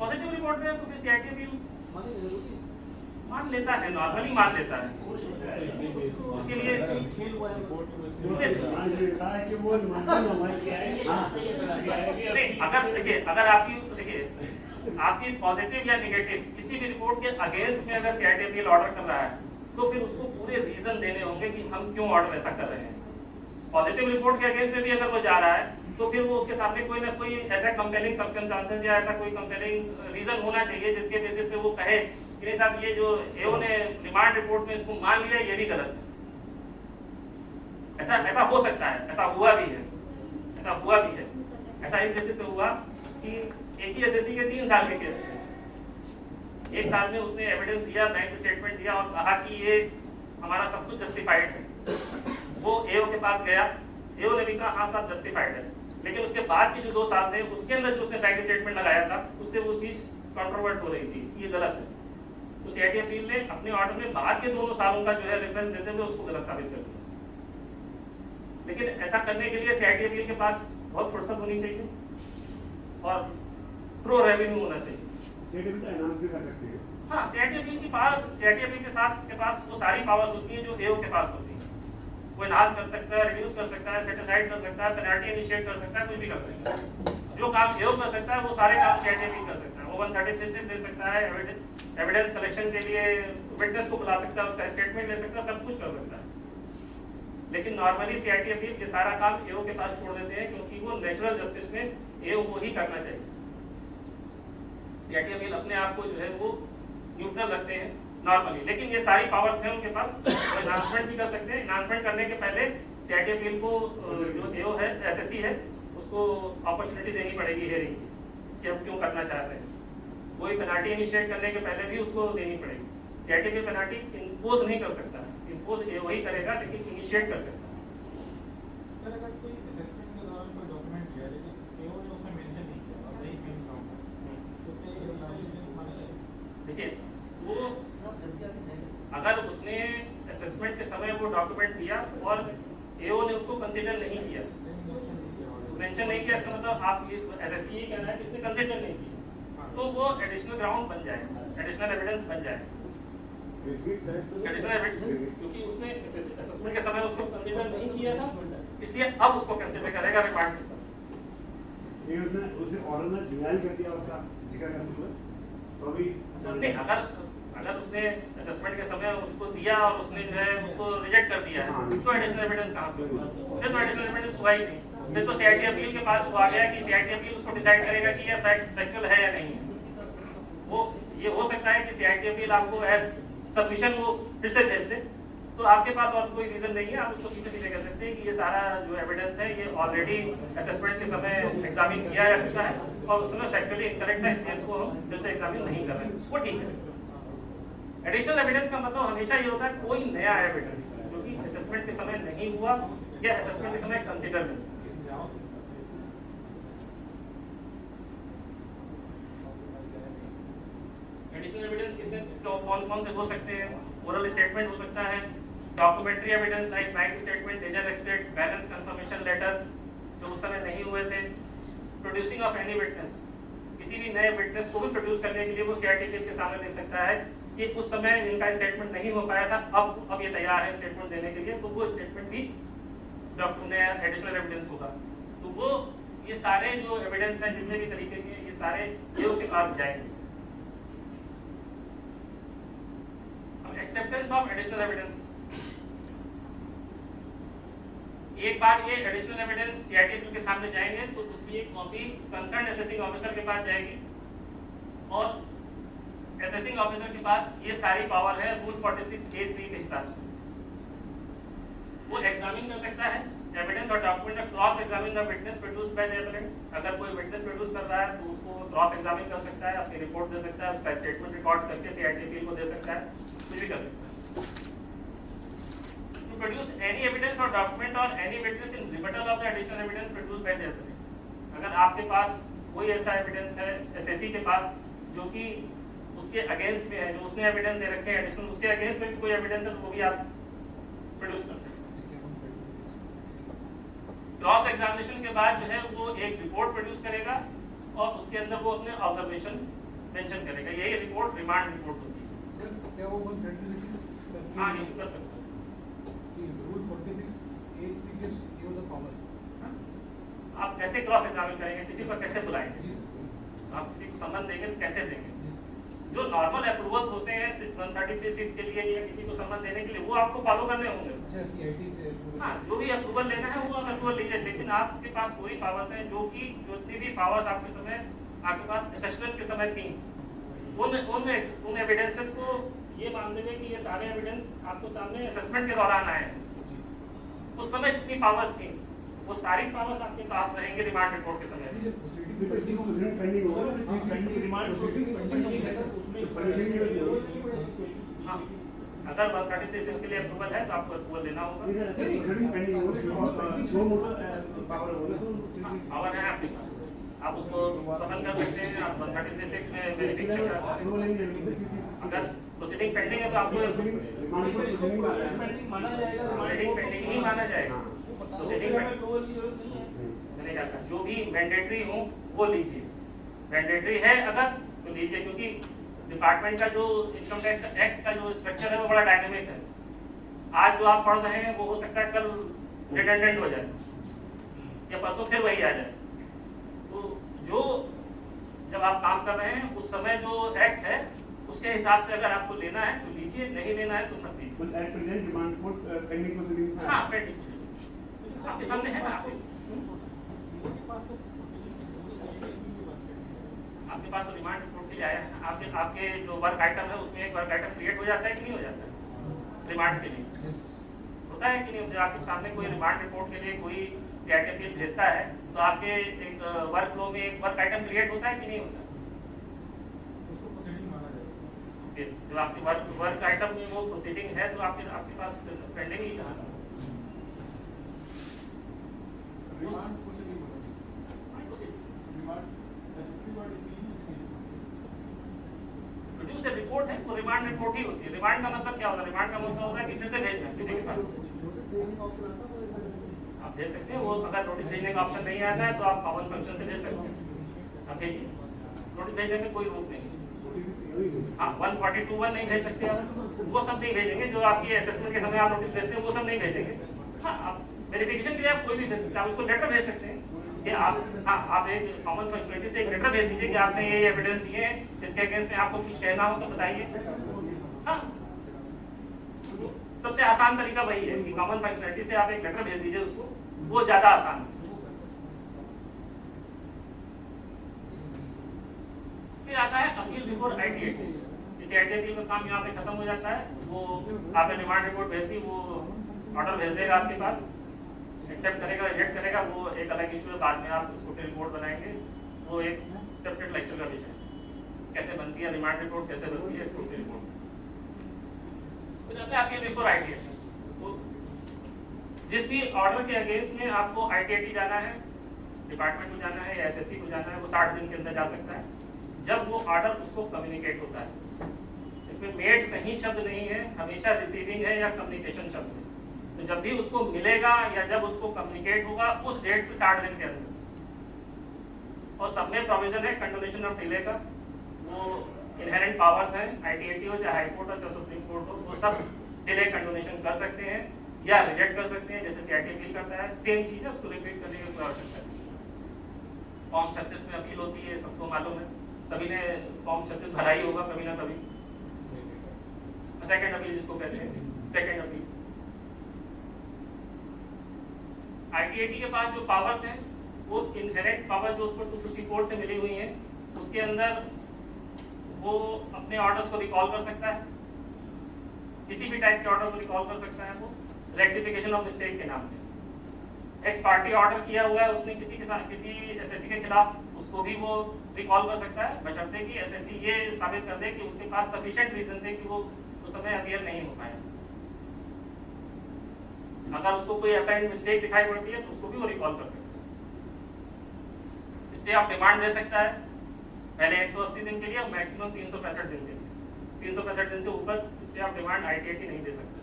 पॉजिटिव रिपोर्ट दे तो फिर सीआईटी भी मान लेता है, नॉर्मली मान लेता है। उसके लिए खेल हुआ है मान लेता है कि वो मानता ना भाई। हाँ नहीं, अगर देखिए आपकी पॉजिटिव या निगेटिव किसी भी रिपोर्ट के अगेंस्ट में अगर सीआईडी अपील ऑर्डर कर रहा है तो फिर उसको पूरे रीजन देने होंगे कि हम क्यों ऑर्डर ऐसा कर रहे हैं। पॉजिटिव रिपोर्ट के अगेंस्ट में भी अगर वो जा रहा है तो फिर वो उसके सामने कोई ना कोई ऐसा कंपेलिंग सर्कमस्टेंसेस या ऐसा कोई कंपेलिंग रीजन होना चाहिए जिसके बेसिस पे वो कहे कि नहीं साहब ये जो एओ ने रिमांड रिपोर्ट में इसको मान लिया ये भी गलत है। ऐसा हो सकता है, ऐसा हुआ भी है। ऐसा इस बेसिस पे हुआ कि एक ही एसएससी के 3 साल के केस थे। एक साल में उसने एविडेंस दिया, बैंक स्टेटमेंट दिया और कहा कि ये हमारा सब कुछ जस्टिफाइड है। वो एओ के पास गया, एओ ने भी कहा हाँ साहब जस्टिफाइड है, लेकिन उसके बाद के जो 2 साल थे उसके अंदर जो उसने बैंक स्टेटमेंट लगाया था उससे वो चीज कंट्रोवर्ट हो रही थी, ये गलत है। तो सीआईडी अपील ने अपने ऑर्डर में बाद के 2 सालों का जो है रेफरेंस देते हुए उसको गलत साबित कर दिया। लेकिन ऐसा करने के लिए सीआईडी अपील के पास बहुत फुर्सत होनी चाहिए और प्रो रेवेन्यू होना चाहिए। सीआईडी अपील अनाउंस भी कर सकते हैं। हाँ, सीआईडी अपील के पास वो सारी पावर्स होती है जो एओ के पास होती है। वो इनहांस कर सकता है, रिड्यूस कर सकता है, सेट असाइड कर सकता है, पेनल्टी इनिशिएट कर सकता है, कुछ भी कर सकता है। जो काम एओ कर सकता है वो सारे काम सीआईडी अपील कर सकता है। वो 133 दे सकता है, एविडेंस कलेक्शन के लिए विटनेस को बुला सकता है, उसका स्टेटमेंट ले सकता है, सब कुछ कर सकता है। लेकिन नॉर्मली सीआईडी अपील ये सारा काम एओ के पास छोड़ देते हैं क्योंकि वो नेचुरल जस्टिस में एओ को ही करना चाहिए। सीआईडी अपील अपने आप को जो है वो न्यूट्रल रखते हैं नॉर्मली, लेकिन ये सारी पावर्स हैं उनके पास। वो एनहांसमेंट भी कर सकते हैं। एनहांसमेंट करने के पहले सीआईडी अपील को जो एओ है, एसएससी है, उसको अपॉर्चुनिटी देनी पड़ेगी हियरिंग की कि हम क्यों करना चाहते हैं। वही पेनल्टी इनिशिएट करने के पहले भी उसको देनी पड़ेगी। सीआईडी अपील पेनल्टी इंपोज नहीं कर सकता, इंपोज एओ ही करेगा, लेकिन इनिशिएट कर सकता है। सर अगर कोई असेसमेंट के दौरान कोई डॉक्यूमेंट दिया लेकिन एओ ने उसमें मेंशन नहीं किया और वही पेन काउंट तो क्या ये वायलेशन माना जाएगा? देखिए, वो अगर उसने असेसमेंट के समय वो डॉक्यूमेंट दिया और एओ ने उसको कंसीडर नहीं किया, मेंशन नहीं किया, इसका मतलब आप ये एसएससी ये कहना है कि इसने कंसीडर नहीं किया, तो वो एडिशनल ग्राउंड बन जाएगा, एडिशनल एविडेंस बन जाएगा। एडिशनल एविडेंस क्योंकि उसने असेसमेंट के समय उसको कंसीडर नहीं किया था, इसलिए अब उसको कंसीडर करेगा रिमांड के समय। ये उसने ऑर्डर में डिनाई कर दिया, उसका जिक्र करते हुए तो अभी नहीं, अगर उसने असेसमेंट के समय उसको दिया और उसने जो है उसको रिजेक्ट कर दिया है, इसको एडिशनल एविडेंस कहां से होगा? फिर तो एडिशनल एविडेंस हुआ ही नहीं। फिर तो सीआईडी अपील के पास वो आ गया कि सीआईडी अपील उसको डिसाइड करेगा कि ये फैक्चुअल है या नहीं है। वो ये हो सकता है कि सीआईडी अपील आपको एज सबमिशन वो फिर से भेज दे, तो आपके पास और कोई रीजन नहीं है, आप उसको सीधे सीधे कह सकते हैं कि ये सारा जो एविडेंस है ये ऑलरेडी असेसमेंट के समय एग्जामिन किया जा चुका है और उस समय फैक्चुअली इनकरेक्ट है, इसलिए इसको हम फिर से एग्जामिन नहीं कर रहे हैं, वो ठीक है। एडिशनल एविडेंस का मतलब हमेशा ये होता है कोई नया एविडेंस जो कि असेसमेंट के समय नहीं हुआ या असेसमेंट के समय कंसीडर नहीं। एडिशनल एविडेंस कितने कौन से हो सकते हैं? ओरल स्टेटमेंट हो सकता है, documentary evidence like bank statement, danger expect, balance confirmation letter जो उस समय नहीं हुए थे, प्रोड्यूसिंग ऑफ एनी विटनेस, किसी भी नए विटनेस को भी प्रोड्यूस करने के लिए वो सीआईडी के सामने ले सकता है कि उस समय इनका स्टेटमेंट नहीं हो पाया था, अब ये तैयार है स्टेटमेंट देने के लिए, तो वो स्टेटमेंट भी डॉक्यूमेंट एडिशनल एविडेंस होगा। तो वो ये सारे जो एविडेंस हैं जितने भी तरीके के ये सारे एओ के पास जाएंगे। एक्सेप्टेंस ऑफ एडिशनल एविडेंस, एक बार ये एडिशनल एविडेंस सीआईडी के सामने जाएंगे तो उसकी एक कॉपी कंसर्न असेसिंग ऑफिसर के पास जाएगी और असेसिंग ऑफिसर के पास ये सारी पावर है रूल 46A3 के हिसाब से। वो एग्जामिन कर सकता है एविडेंस और document, cross examine the witness produced by the applicant. अगर कोई विटनेस प्रोड्यूस कर रहा है तो उसको क्रॉस एग्जामिन कर सकता है, अपनी रिपोर्ट दे सकता है, उसका स्टेटमेंट रिकॉर्ड करके सीआईडी अपील को दे सकता है, कुछ भी कर सकता है। टू प्रोड्यूस एनी एविडेंस और डॉक्यूमेंट और any witness in rebuttal of the additional evidence produced by the applicant. अगर आपके पास कोई ऐसा एविडेंस है एसएससी के पास जो कि उसके अगेंस्ट में है, जो उसने एविडेंस दे रखे हैं एडिशनल, उसके अगेंस्ट में कोई एविडेंस है तो वो भी आप प्रोड्यूस कर सकते हैं। क्रॉस एग्जामिनेशन के बाद जो है वो एक रिपोर्ट प्रोड्यूस करेगा और उसके अंदर वो अपने ऑब्जर्वेशन मेंशन करेगा, यही रिपोर्ट रिमांड रिपोर्ट होती है। सर क्या वो 136 हाँ, ये कर सकते हैं। Rule 46A3 gives you the power। आप कैसे क्रॉस एग्जामिन करेंगे, किसी पर कैसे बुलाएंगे? जी सर। आप किसी को सम्मन देंगे तो कैसे देंगे? जो नॉर्मल अप्रूवल्स होते हैं 133(6) के लिए या किसी को सम्मन देने के लिए, वो आपको फॉलो करने होंगे। अच्छा CIT से हाँ, जो भी अप्रूवल लेना है वो अप्रूवल लीजिए, लेकिन आपके पास पूरी पावर्स हैं, जो कि जितनी भी पावर्स आपके समय आपके पास असेसमेंट के समय थी, उन एविडेंसेस को ये मान लेंगे कि ये सारे एविडेंस आपको सामने असेसमेंट के दौरान आए हैं। उस समय जितनी पावर्स थी वो सारी पावर्स आपके पास रहेंगे रिमांड रिपोर्ट के समय। पेंडिंग होगा हाँ, अगर 136 के लिए अप्रूवल है तो आपको अप्रूवल लेना होगा। पावर है आपके पास, आप उसको समन कर सकते हैं। आप 136 में वेरिफिकेशन कर सकते हैं। अगर प्रोसीडिंग पेंडिंग है तो आपको पेंडिंग माना जाएगा, प्रोसीडिंग पेंडिंग ही माना जाएगा। प्रोसीडिंग अप्रूवल की जरूरत नहीं है। मैंने क्या कहा, जो भी मैंडेटरी हो वो लीजिए। मैंडेटरी है अगर तो लीजिए, क्योंकि डिपार्टमेंट का जो इनकम टैक्स एक्ट का जो स्ट्रक्चर है वो बड़ा डायनेमिक है। आज जो आप पढ़ रहे हैं वो हो सकता है कल रिडंडेंट हो जाए या परसों फिर वही आ जाए। तो जो जब आप काम कर रहे हैं उस समय जो एक्ट है उसके हिसाब से अगर आपको लेना है तो लीजिए, नहीं लेना है तो मत लीजिए। हाँ, पेंडिंग आपके सामने है ना। आपके पास रिमांड रिपोर्ट के लिए आया है। आपके जो वर्क आइटम है उसमें एक वर्क आइटम क्रिएट हो जाता है कि नहीं हो जाता है रिमांड के लिए? होता है कि नहीं? जब आपके सामने कोई रिमांड रिपोर्ट के लिए कोई CIT अपील भेजता है तो आपके एक वर्क फ्लो में एक वर्क आइटम क्रिएट होता है कि नहीं होता? जब आपके वर्क आइटम में वो प्रोसीडिंग है तो आपके पास पेंडिंग ही कहाँ? प्रोड्यूस रिपोर्ट है वो रिमांड रिपोर्ट ही होती है। रिमांड का मतलब क्या होता है? रिमांड का मतलब होता है कि फिर से भेजना किसी के पास। आप भेज सकते हैं। वो अगर नोटिस भेजने का ऑप्शन नहीं आता है तो आप कॉमन फंक्शन से भेज सकते हैं। आप भेजिए, नोटिस भेजने में कोई रोक नहीं। हाँ, 142(1) नहीं भेज सकते आप, वो सब नहीं भेजेंगे। जो आपकी असेसमेंट के समय आप नोटिस भेजते हैं वो सब नहीं भेजेंगे। हाँ, आप वेरिफिकेशन के लिए आप कोई भी भेज सकते हैं। आप उसको लेटर भेज सकते हैं कि आप एक कॉमन फंक्शनलिटी से एक लेटर भेज दीजिए कि आपने ये एविडेंस दिए हैं, इसके अगेंस्ट में आपको कुछ कहना हो तो बताइए। हाँ, सबसे आसान तरीका वही है कि कॉमन फंक्शनलिटी से आप एक लेटर भेज दीजिए उसको, वो ज्यादा आसान है। फिर आता है अपील बिफोर ITAT। इस ITAT का काम यहाँ पे खत्म हो जाता है। वो आपने रिमांड रिपोर्ट भेज दी, वो ऑर्डर भेज देगा आपके पास, एक्सेप्ट करेगा रिजेक्ट करेगा वो एक अलग इशू है। बाद में आप स्कूटी रिपोर्ट बनाएंगे, वो एक सेपरेट लेक्चर का विषय है। कैसे बनती है रिमांड रिपोर्ट, कैसे बनती है स्कूटी रिपोर्ट। तो जाते हैं आपके बिफोर ITAT। तो जिस भी ऑर्डर के अगेंस्ट में आपको ITAT जाना है, डिपार्टमेंट को जाना है या SSC को जाना है, वो 60 दिन के अंदर जा सकता है जब वो ऑर्डर उसको कम्युनिकेट होता है। इसमें मेड कहीं शब्द नहीं है, हमेशा रिसीविंग है या कम्युनिकेशन शब्द है। तो जब भी उसको मिलेगा या जब उसको कम्युनिकेट होगा उस डेट से 60 दिन के अंदर। और सब में प्रोविजन है कंडोनेशन ऑफ डिले का। वो इनहेरेंट पावर्स हैं, ITAT हो चाहे हाई कोर्ट हो चाहे सुप्रीम कोर्ट हो, वो सब डिले कंडोनेशन कर सकते हैं या रिजेक्ट कर सकते हैं। जैसे CIT अपील करता है, सेम चीज है, उसको रिपीट करने की कोई आवश्यकता नहीं। फॉर्म 36 में अपील होती है, सबको मालूम है, सभी ने फॉर्म 36 भरा ही होगा कभी ना कभी। सेकंड अपील जिसको कहते हैं, सेकंड अपील। ITAT के पास जो पावर्स हैं वो इनहेरेंट पावर जो उसको 254 से मिली हुई हैं, उसके अंदर वो अपने ऑर्डर्स को रिकॉल कर सकता है, किसी भी टाइप के ऑर्डर को रिकॉल कर सकता है। वो रेक्टिफिकेशन ऑफ मिस्टेक के नाम पे एक्स पार्टी ऑर्डर किया हुआ है उसने किसी के साथ किसी SSC के खिलाफ, उसको भी वो रिकॉल कर सकता है, बशर्ते कि SSC ये साबित कर दे कि उसके पास सफिशिएंट रीजन थे कि वो उस समय अपियर नहीं हो पाया। अगर उसको कोई अपरेंट मिस्टेक दिखाई पड़ती है तो उसको भी वो रिकॉल कर सकता है। इसलिए आप डिमांड दे सकता है पहले 180 दिन के लिए और मैक्सिमम 365 दिन के लिए। 365 दिन से ऊपर इसलिए आप डिमांड ITAT नहीं दे सकते।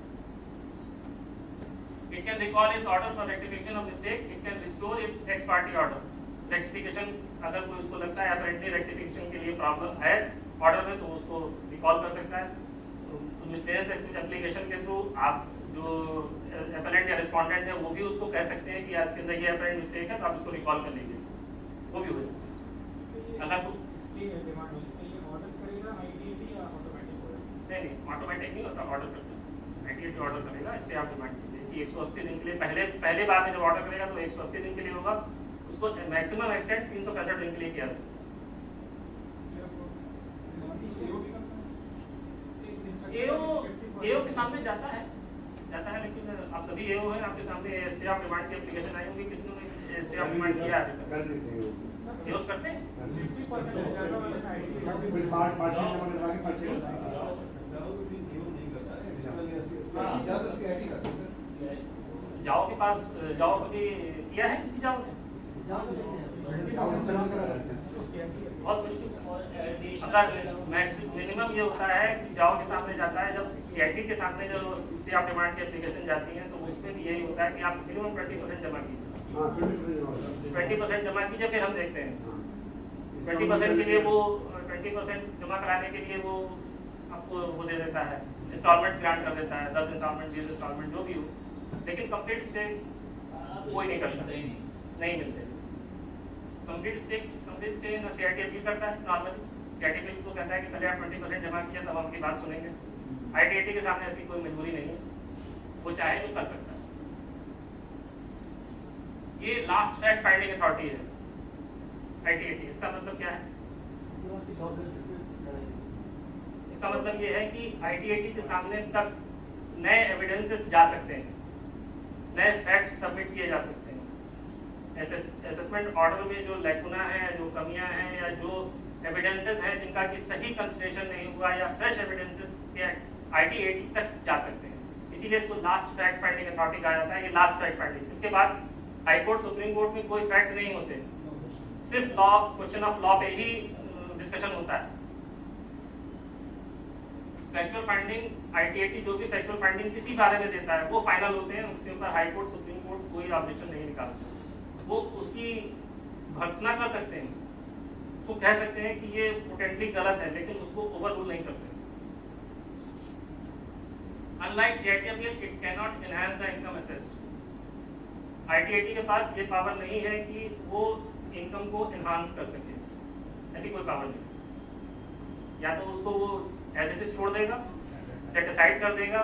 It can recall its order for rectification of mistake. It can restore its ex parte orders. Rectification अगर कोई उसको लगता है apparently rectification के लिए प्रॉब्लम है ऑर्डर में तो उसको रिकॉल कर सकता है। मिस्टेक एप्लीकेशन के थ्रू आप जो अपलेंट या रिस्पोंडेंट है वो भी उसको कह सकते हैं कि आज के अंदर ये अपरेंट मिस्टेक है तो आप इसको रिकॉल कर लीजिए, वो भी हो जाए। अगर नहीं ऑटोमेटिक नहीं होता, ऑर्डर करता है ITAT ऑर्डर करेगा, इससे आप डिमांड कीजिए कि 180 दिन के लिए पहले बार में जब ऑर्डर करेगा तो 180 दिन के लिए होगा, उसको मैक्सिमम एक्सटेंड 365 दिन के लिए किया सकता है। AO के सामने जाता है, लेकिन आप सभी AO हैं, आपके सामने स्टे ऑफ डिमांड की एप्लीकेशन आई होगी, कितनों ने स्टे ऑफ डिमांड किया है? कर देते हैं यूज करते हैं? 50% ज़्यादा वाला साइड फिर पार्टी जमा करवा के पर्चे जाओ के पास जाओ कभी किया है किसी जाओ ने? बहुत मुश्किल। अगर मिनिमम ये होता है कि जाओ के सामने जाता है, जब CIT के सामने जो स्टे ऑफ डिमांड की एप्लीकेशन जाती है तो उसमें भी यही होता है कि आप मिनिमम 20% जमा कीजिए, 20% जमा कीजिए, फिर हम देखते हैं 20% के लिए वो 20% जमा कराने के लिए वो आपको वो दे देता है, इंस्टॉलमेंट ग्रांट कर देता है, 10 इंस्टॉलमेंट 20 इंस्टॉलमेंट जो भी हो, लेकिन कंप्लीट स्टे कोई नहीं करता, नहीं मिलते। कंप्लीट स्टे ना CIT अपील करता है, नॉर्मली CIT अपील तो कहता है कि पहले आप 20% जमा किया तब आपकी बात सुनेंगे। ITAT के सामने ऐसी कोई मजबूरी नहीं है, वो चाहे तो कर सकता है। ये लास्ट फैक्ट फाइंडिंग अथॉरिटी है ITAT। इसका मतलब क्या है? इसका मतलब ये है कि ITAT के सामने तक नए एविडेंसेस जा सकते हैं, नए फैक्ट्स सबमिट किए जा सकते हैं। असेसमेंट ऑर्डर में जो लैकुना है, जो कमियां हैं या जो एविडेंसेस हैं जिनका कि सही कंसिडरेशन नहीं हुआ या फ्रेश एविडेंसेस ITAT तक जा सकते हैं, इसीलिए इसको लास्ट फैक्ट फाइंडिंग अथॉरिटी कहा जाता है। ये लास्ट फैक्ट फाइंडिंग, इसके बाद हाई कोर्ट सुप्रीम कोर्ट में कोई फैक्ट नहीं होते, सिर्फ लॉ क्वेश्चन ऑफ लॉ पे ही डिस्कशन होता है। फैक्चुअल फाइंडिंग ITAT जो भी फैक्चुअल फाइंडिंग किसी बारे में देता है वो फाइनल होते हैं, उसके ऊपर हाई कोर्ट सुप्रीम कोर्ट कोई ऑब्जेक्शन नहीं निकालते। वो उसकी भर्त्सना कर सकते हैं, उसको कह सकते हैं कि ये पोटेंटली गलत है, लेकिन उसको ओवर रूल नहीं करते। Unlike CIT appeal, it cannot enhance the income assessed. ITAT के पास ये पावर नहीं है कि वो इनकम को एनहांस कर सके, ऐसी कोई पावर नहीं। या तो उसको वो एज इट इज छोड़ देगा, सेट असाइड कर देगा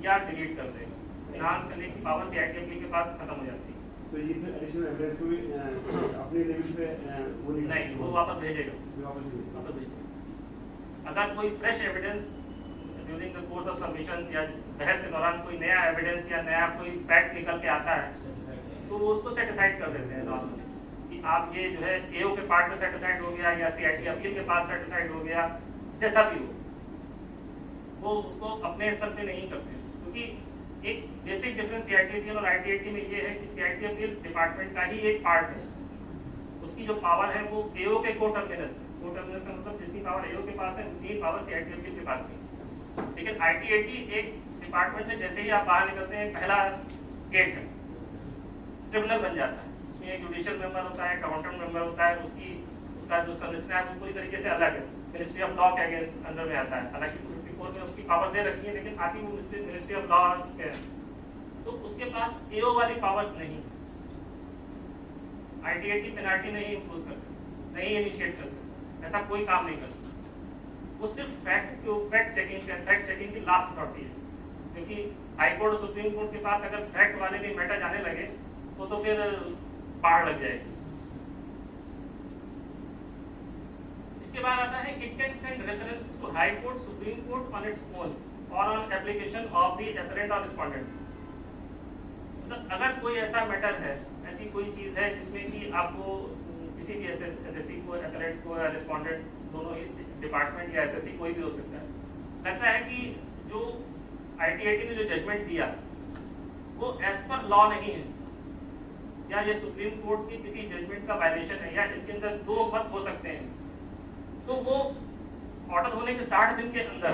या डिलीट कर देगा। एनहांस करने की पावर CIT appeal के पास खत्म हो जाती है। तो ये फिर एडिशनल एविडेंस को भी अपने लेवल पे वो नहीं, वो वापस भेजेगा, वापस वापस भेजेगा। अगर कोई fresh evidence during the course of submissions या बहस के दौरान कोई नया एविडेंस या नया कोई फैक्ट निकल के आता है तो वो उसको सेट असाइड कर देते हैं नॉर्मली, कि आप ये जो है AO के पार्ट में सेट असाइड हो गया या CIT अपील के पास सेट असाइड हो गया, जैसा भी हो, वो उसको अपने स्तर पे नहीं करते, क्योंकि एक बेसिक डिफरेंस CIT अपील और ITAT में ये है कि CIT अपील डिपार्टमेंट का ही एक पार्ट है, उसकी जो पावर है वो AO के को टर्मिनस है। को टर्मिनस का मतलब जितनी पावर AO के पास है उतनी पावर CIT अपील के पास नहीं। लेकिन ITAT एक डिपार्टमेंट से जैसे ही आप बाहर निकलते हैं पहला गेट है, ट्रिब्यूनल बन जाता है, उसमें एक जुडिशियल मेंबर होता है, अकाउंटेंट मेंबर होता है, उसका जो संरचना है वो पूरी तरीके से अलग है, मिनिस्ट्री ऑफ लॉ के अगेंस्ट अंडर में आता है। हालांकि 54 में उसकी पावर दे रखी है, लेकिन आती वो मिनिस्ट्री ऑफ लॉ है, तो उसके पास AO वाली पावर्स नहीं। ITAT पेनाल्टी नहीं इम्पोज कर सकता, नहीं इनिशिएट कर सकता, ऐसा कोई काम नहीं कर सकता। वो सिर्फ फैक्ट चेकिंग की लास्ट अथॉरिटी है, क्योंकि हाई कोर्ट और सुप्रीम कोर्ट के पास अगर फैक्ट वाले भी मैटर जाने लगे तो फिर पहाड़ लग जाएगी। इसके बाद आता है it can send references to High Court, Supreme Court on its own और on application of the appellant और रिस्पोंडेंट। मतलब अगर कोई ऐसा मैटर है, ऐसी कोई चीज है जिसमें कि आपको किसी भी SSC को, एपरेंट को या रिस्पोंडेंट, दोनों ही डिपार्टमेंट या SSC कोई भी हो सकता है, लगता है कि जो ITAT ने जो जजमेंट दिया वो एज पर लॉ नहीं है, या ये सुप्रीम कोर्ट की किसी जजमेंट का वायलेशन है, या इसके अंदर दो मत हो सकते हैं, तो वो ऑर्डर होने के 60 दिन के अंदर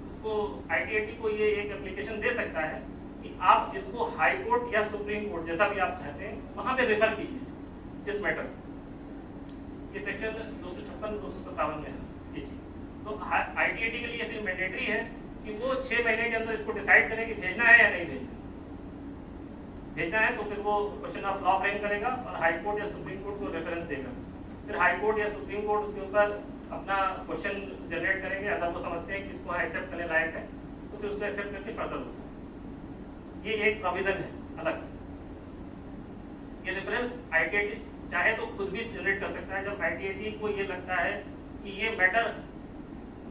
उसको ITAT को ये एक एप्लीकेशन दे सकता है कि आप इसको हाई कोर्ट या सुप्रीम कोर्ट जैसा भी आप चाहते हैं वहां पे रेफर कीजिए इस मैटर। ये सेक्शन 256-257 में है ये चीज। तो ITAT के लिए फिर मैंडेटरी है कि वो 6 महीने के अंदर इसको डिसाइड करें कि भेजना है या नहीं भेजना। भेजना है तो फिर वो क्वेश्चन ऑफ लॉ फ्रेम करेगा और हाई कोर्ट या सुप्रीम कोर्ट को रेफरेंस देगा। फिर हाई कोर्ट या सुप्रीम कोर्ट उसके ऊपर अपना क्वेश्चन जनरेट करेंगे। अगर वो समझते हैं कि इसको एक्सेप्ट करने लायक है तो फिर उसको एक्सेप्ट करके फर्दर होगा। ये एक प्रोविजन है अलग से। ये रेफरेंस ITAT चाहे तो खुद भी जनरेट कर सकता है जब ITAT को ये लगता है कि ये मैटर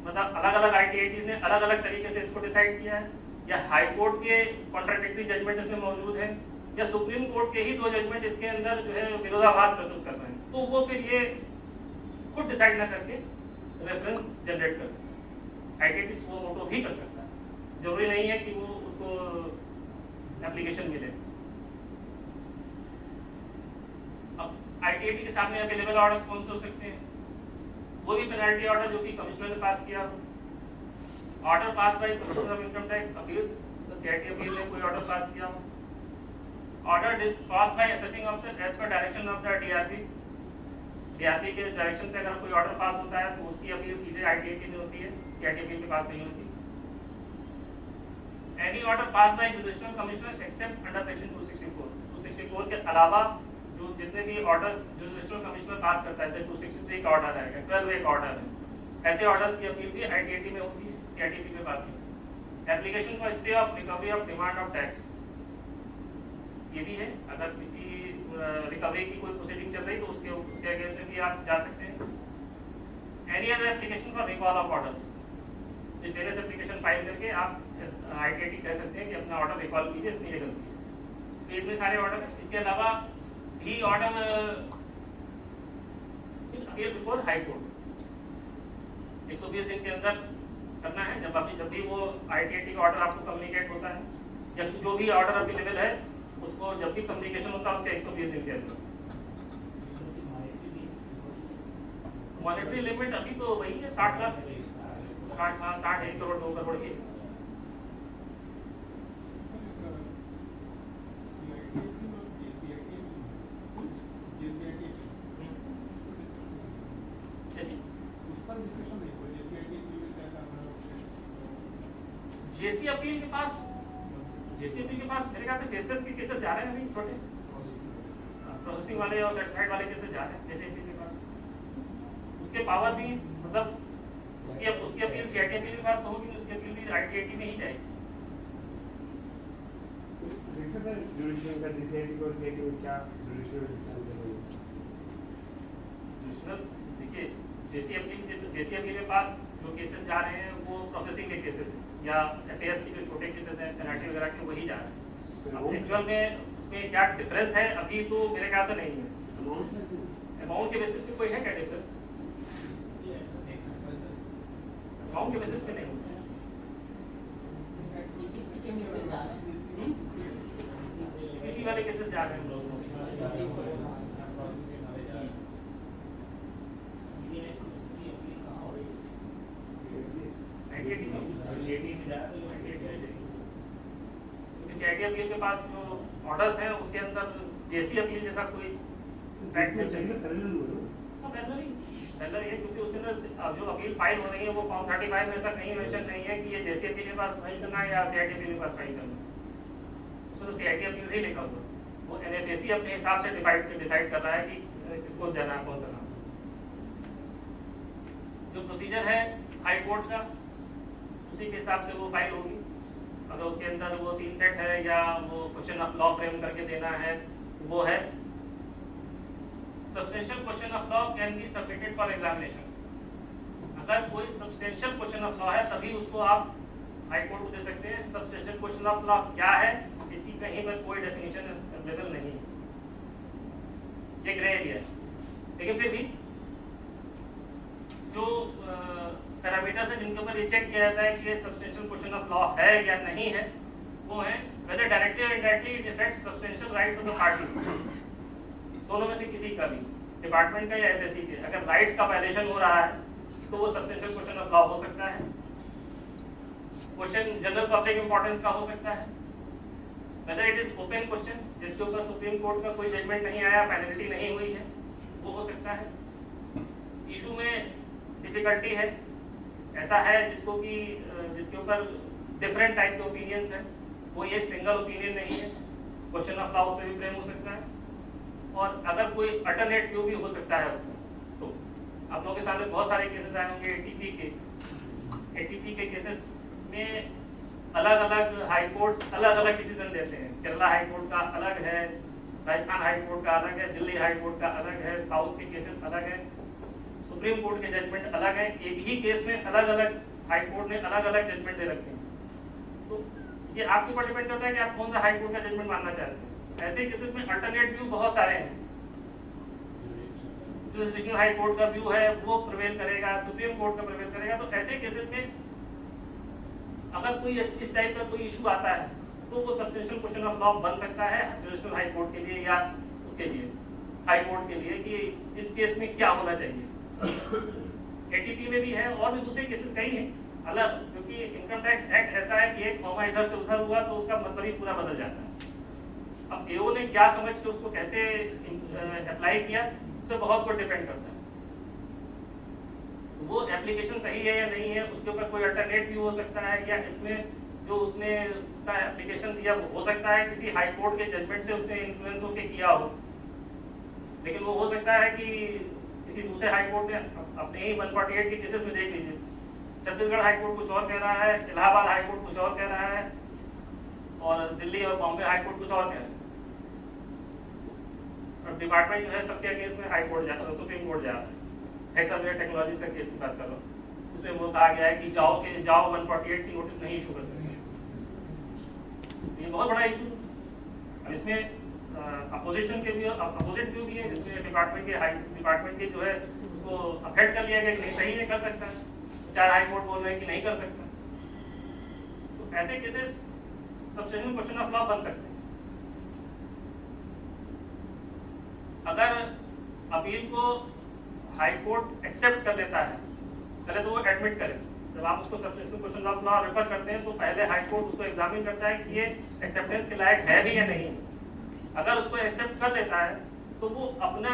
मतलब अलग अलग ITATs ने अलग अलग तरीके से इसको डिसाइड किया है, या हाई कोर्ट के कॉन्ट्राडिक्टरी जजमेंट इसमें मौजूद है, या सुप्रीम कोर्ट के ही 2 जजमेंट इसके अंदर जो है विरोधाभास प्रस्तुत कर रहे हैं, तो वो फिर ये खुद डिसाइड ना करके रेफरेंस जनरेट कर ITAT वो मोटो भी कर सकता है, जरूरी नहीं है कि वो उसको एप्लीकेशन मिले। अब ITAT के सामने अवेलेबल ऑर्डर्स कौन से हो सकते हैं? वो भी पेनल्टी ऑर्डर जो कि कमिश्नर ने पास किया हो, order pass by commissioner of income tax appeals, तो CIT अपील ने कोई ऑर्डर पास किया हो, order pass by assessing officer as per direction of the DRP के डायरेक्शन पे अगर कोई ऑर्डर पास होता है तो उसकी अपील सीधे ITAT में होती है, CIT अपील के पास नहीं होती। Any order pass by judicial commissioner except under section 264 के अलावा जो जितने भी ऑर्डर्स जुडिशियल कमिश्नर पास करता है, जैसे 263 का ऑर्डर है, 12 एक ऑर्डर है, ऐसे ऑर्डर्स की अपील भी ITAT में होती है, CIT के पास नहीं। Application for stay of recovery of demand of tax, ये भी है, अगर किसी रिकवरी की कोई प्रोसीडिंग चल रही तो उसके अगेंस्ट में भी आप जा सकते हैं। Any other application for recall of orders, इस तरह से एप्लीकेशन फाइल करके आप ITAT कह सकते हैं कि अपना ऑर्डर रिकॉल कीजिए, इसमें ये गलती है। तो इतने सारे ऑर्डर है। इसके अलावा ही order appeal before High Court 120 दिन के अंदर करना है। जब भी वो ITAT का ऑर्डर आपको कम्युनिकेट होता है, जब जो भी ऑर्डर अवेलेबल है उसको जब भी कम्युनिकेशन होता है उसके 120 दिन के अंदर। मॉनेटरी लिमिट अभी तो वही है 60 लाख, 60 1 करोड़ 2 करोड़ की। जेसी अपील के पास मेरे ख्याल से केसेस के केसेस जा रहे हैं, अभी छोटे प्रोसेसिंग वाले और सर्टिफाइड वाले केसेस जा रहे हैं जेसी अपील के पास। उसके पावर भी मतलब उसकी अपील CIT अपील के पास तो होगी, उसकी अपील भी ITAT में ही जाएगी। सर जुडिशियल का DCIT को CIT में क्या जुडिशियल देखिए जेसी अपील के पास जो केसेस जा रहे हैं वो प्रोसेसिंग के केसेस हैं, या FAS के जो छोटे केसेस हैं पेनल्टी वगैरह के वही जा रहे हैं। अब एक्चुअल में उसमें क्या डिफरेंस है अभी तो मेरे ख्याल से नहीं है। अमाउंट के बेसिस पे कोई है क्या डिफरेंस? अमाउंट के बेसिस पे नहीं होता है। किसी वाले केसेस जा रहे हैं लोग। CIT अपील के पास जो ऑर्डर्स हैं उसके अंदर जेसी अपील जैसा कोई पैरेलल है, क्योंकि उसके अंदर जो अपील फाइल हो रही है वो फॉर्म 35 में ऐसा कहीं मेंशन नहीं है कि ये जेसी अपील के पास फाइल करना है या CIT अपील के पास फाइल करना है। उसमें तो CIT अपील ही लिखा हुआ, वो NFAC अपने हिसाब से डिसाइड कर रहा है कि किसको देना है कौन सा नाम। जो प्रोसीजर है हाई कोर्ट का उसी के हिसाब से वो फाइल होगी। अगर उसके अंदर वो 3 सेट है या वो क्वेश्चन ऑफ लॉ फ्रेम करके देना है, वो है substantial question of law can be submitted for examination. अगर कोई सब्सटेंशियल क्वेश्चन ऑफ लॉ है तभी उसको आप हाई कोर्ट को दे सकते हैं। सब्सटेंशियल क्वेश्चन ऑफ लॉ क्या है इसकी कहीं पर कोई डेफिनेशन अवेलेबल नहीं है, ये ग्रे एरिया है। लेकिन फिर भी जो पैरामीटर्स है जिनके ऊपर ये चेक किया जाता है कि सब्सटेंशियल क्वेश्चन ऑफ लॉ है या नहीं है, वो है वेदर डायरेक्टली और indirectly it affects substantial rights of the party. दोनों में से किसी का भी, डिपार्टमेंट का या SSC के, अगर राइट्स का वायलेशन हो रहा है तो वो सब्सटेंशियल क्वेश्चन ऑफ लॉ हो सकता है। क्वेश्चन जनरल पब्लिक इंपॉर्टेंस का हो सकता है। Whether it is open question जिसके ऊपर सुप्रीम कोर्ट का कोई जजमेंट नहीं आया, फाइनलिटी नहीं हुई है, वो हो सकता है। इशू में डिफिकल्टी है, ऐसा है जिसके ऊपर डिफरेंट टाइप के ओपिनियंस हैं, कोई एक सिंगल ओपिनियन नहीं है, क्वेश्चन ऑफ लॉ पे भी फ्रेम हो सकता है। और अगर कोई अल्टरनेट व्यू भी हो सकता है उसमें, आप लोगों के सामने बहुत सारे केसेस आए होंगे एटीपी के केसेस में अलग अलग हाई कोर्ट्स अलग अलग डिसीजन देते हैं। केरला हाई कोर्ट का अलग है, राजस्थान हाई कोर्ट का अलग है, दिल्ली हाई कोर्ट का अलग है, साउथ के केसेस अलग है, सुप्रीम कोर्ट के जजमेंट अलग है। एक ही केस में अलग अलग हाई कोर्ट ने अलग अलग जजमेंट दे रखे हैं। तो ये आपके ऊपर डिपेंड करता है कि आप कौन सा हाई कोर्ट का जजमेंट मानना चाहते हैं। ऐसे केसेस में अल्टरनेट व्यू बहुत सारे हैं। जो रीजनल हाई कोर्ट का व्यू है वो प्रिवेल करेगा, सुप्रीम कोर्ट का प्रिवेल करेगा। तो ऐसे केसेस में अगर कोई इस टाइप का कोई इशू आता है तो वो सब्सटेंशियल क्वेश्चन ऑफ लॉ बन सकता है रीजनल हाई कोर्ट के लिए या उसके लिए हाई कोर्ट के लिए कि इस केस में क्या होना चाहिए। एटीपी में भी है और भी दूसरे केसेस कई हैं अलग, क्योंकि इनकम टैक्स एक्ट ऐसा है कि एक कॉमा इधर से उधर हुआ तो उसका मतलब ही पूरा बदल जाता है। अब एओ ने क्या समझ के उसको कैसे अप्लाई किया तो बहुत कुछ डिपेंड करता है। वो एप्लीकेशन सही है या नहीं है, उसके ऊपर कोई अल्टरनेट व्यू हो सकता है, या इसमें जो उसने उसका एप्लीकेशन दिया वो हो सकता है किसी हाई कोर्ट के जजमेंट से उसने इन्फ्लुएंस होकर किया हो। लेकिन वो हो सकता है कि किसी दूसरे हाई कोर्ट ने अपने ही 148 के केसेस में देख लीजिए, छत्तीसगढ़ हाई कोर्ट कुछ और कह रहा है, इलाहाबाद हाई कोर्ट कुछ और कह रहा है, और दिल्ली और बॉम्बे हाई कोर्ट कुछ और कह रहा है। और डिपार्टमेंट जो है सबके केस में हाई कोर्ट जाता है, सुप्रीम कोर्ट जा रहा है। हेक्सावेयर टेक्नोलॉजीज का केस की बात कर रहा हूँ, उसमें वो कहा गया है कि जाओ 148 की नोटिस नहीं इशू कर सकते। ये बहुत बड़ा इशू। अब इसमें अपोजिशन के भी अपोजिट व्यू भी है, जिसमें डिपार्टमेंट के जो है उसको अफेक्ट कर लिया गया कि नहीं सही नहीं कर सकता, 4 हाई कोर्ट बोल रहे हैं कि नहीं कर सकता। तो ऐसे cases substantial question of law बन सकते हैं। अगर अपील को हाई कोर्ट एक्सेप्ट कर लेता है, पहले तो वो एडमिट करे। जब आप उसको substantial question of law refer करते हैं तो पहले हाई कोर्ट उसको एग्जामिन करता है कि ये एक्सेप्टेंस के लायक है भी या नहीं। अगर उसको एक्सेप्ट कर लेता है तो वो अपना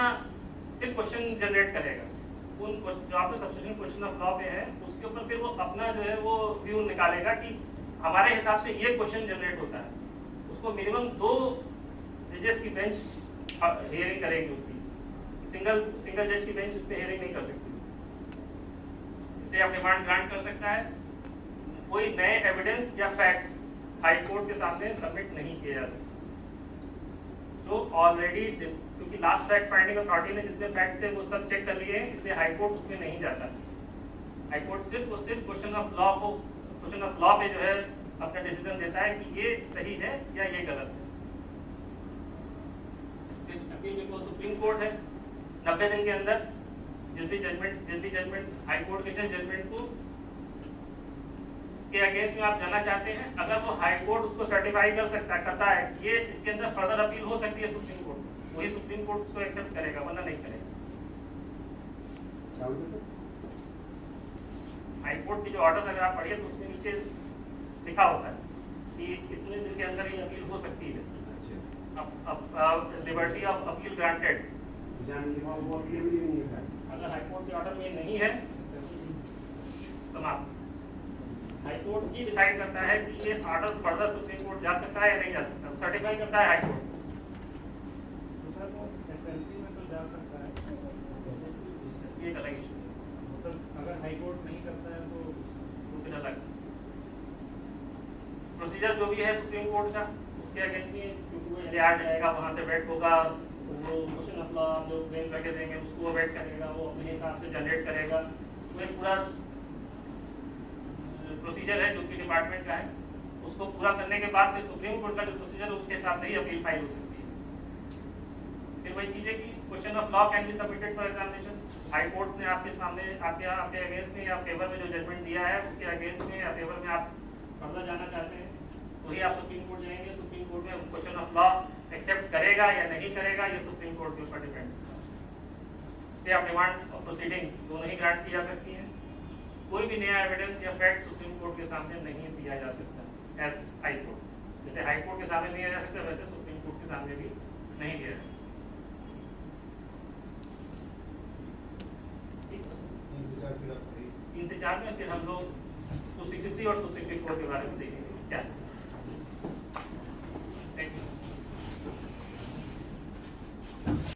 फिर क्वेश्चन जनरेट करेगा, उन जो आपके सब्सटेंशियल क्वेश्चन ऑफ लॉ पे है उसके ऊपर फिर वो अपना जो है वो व्यू निकालेगा कि हमारे हिसाब से ये क्वेश्चन जनरेट होता है। उसको मिनिमम 2 जजेस की बेंच हियरिंग करेगी, उसकी सिंगल जज की बेंच उस पर हियरिंग नहीं कर सकती। इसलिए आप डिमांड ग्रांट कर सकता है। कोई नए एविडेंस या फैक्ट हाई कोर्ट के सामने सबमिट नहीं किए जा सकते जो ऑलरेडी, क्योंकि लास्ट फैक्ट फाइंडिंग अथॉरिटी ने जितने फैक्ट थे वो सब चेक कर लिए हैं, इसलिए हाई कोर्ट उसमें नहीं जाता। हाई कोर्ट सिर्फ क्वेश्चन ऑफ लॉ पे जो है अपना डिसीजन देता है कि ये सही है या ये गलत है। अपील बिफोर सुप्रीम कोर्ट है, 90 दिन के अंदर जिस भी जजमेंट हाई कोर्ट के जजमेंट को के अगेंस्ट में आप जाना चाहते हैं, अगर वो हाई कोर्ट उसको सर्टिफाई करता है ये इसके अंदर फर्दर अपील हो सकती है सुप्रीम कोर्ट, वही सुप्रीम कोर्ट उसको एक्सेप्ट करेगा, वरना नहीं करेगा। हाई कोर्ट की जो ऑर्डर अगर आप पढ़िए तो उसमें नीचे लिखा होता है कि इतने दिन के अंदर ये अपील हो सकती है। लिबर्टी ऑफ अपील ग्रांटेड, अगर हाई कोर्ट के ऑर्डर में नहीं है समाप्त। हाई कोर्ट ये डिसाइड करता है कि ये ऑर्डर फर्दर सुप्रीम कोर्ट जा सकता है या नहीं जा सकता, सर्टिफाई करता है हाई कोर्ट। दूसरा तो एसएलपी में तो जा सकता है, ये अलग इशू, मतलब अगर हाई कोर्ट नहीं करता है तो फिर अलग प्रोसीजर जो भी है सुप्रीम कोर्ट का उसके अगेंस्ट में, क्योंकि वो आ जाएगा वहाँ से वेट होगा, वो क्वेश्चन ऑफ लॉ जो फ्रेम करके देंगे उसको वेट करेगा, वो अपने हिसाब से जनरेट करेगा। वो पूरा प्रोसीजर है जो कि डिपार्टमेंट का है, उसको पूरा करने के बाद फिर सुप्रीम कोर्ट का जो प्रोसीजर है उसके हिसाब से ही अपील फाइल हो सकती है। फिर वही चीज़ है कि question of law can be submitted for examination. High court ने आपके सामने आपके अगेंस्ट में या फेवर में जो जजमेंट दिया है उसके अगेंस्ट में या फेवर में आप फर्दर जाना चाहते हैं, वही आप सुप्रीम कोर्ट जाएंगे। सुप्रीम कोर्ट में क्वेश्चन ऑफ लॉ एक्सेप्ट करेगा या नहीं करेगा ये सुप्रीम कोर्ट के ऊपर डिपेंड करता है। इसलिए आप डिमांड और प्रोसीडिंग दोनों ही ग्रांट की जा सकती है। कोई भी नया एविडेंस या फैक्ट सुप्रीम कोर्ट के सामने नहीं दिया जा सकता एज हाई कोर्ट। जैसे हाई कोर्ट के सामने नहीं दिया जा सकता वैसे सुप्रीम कोर्ट के सामने भी नहीं दिया जा सकता। 3 से 4 में फिर हम लोग 263 और 264 के बारे में देखेंगे।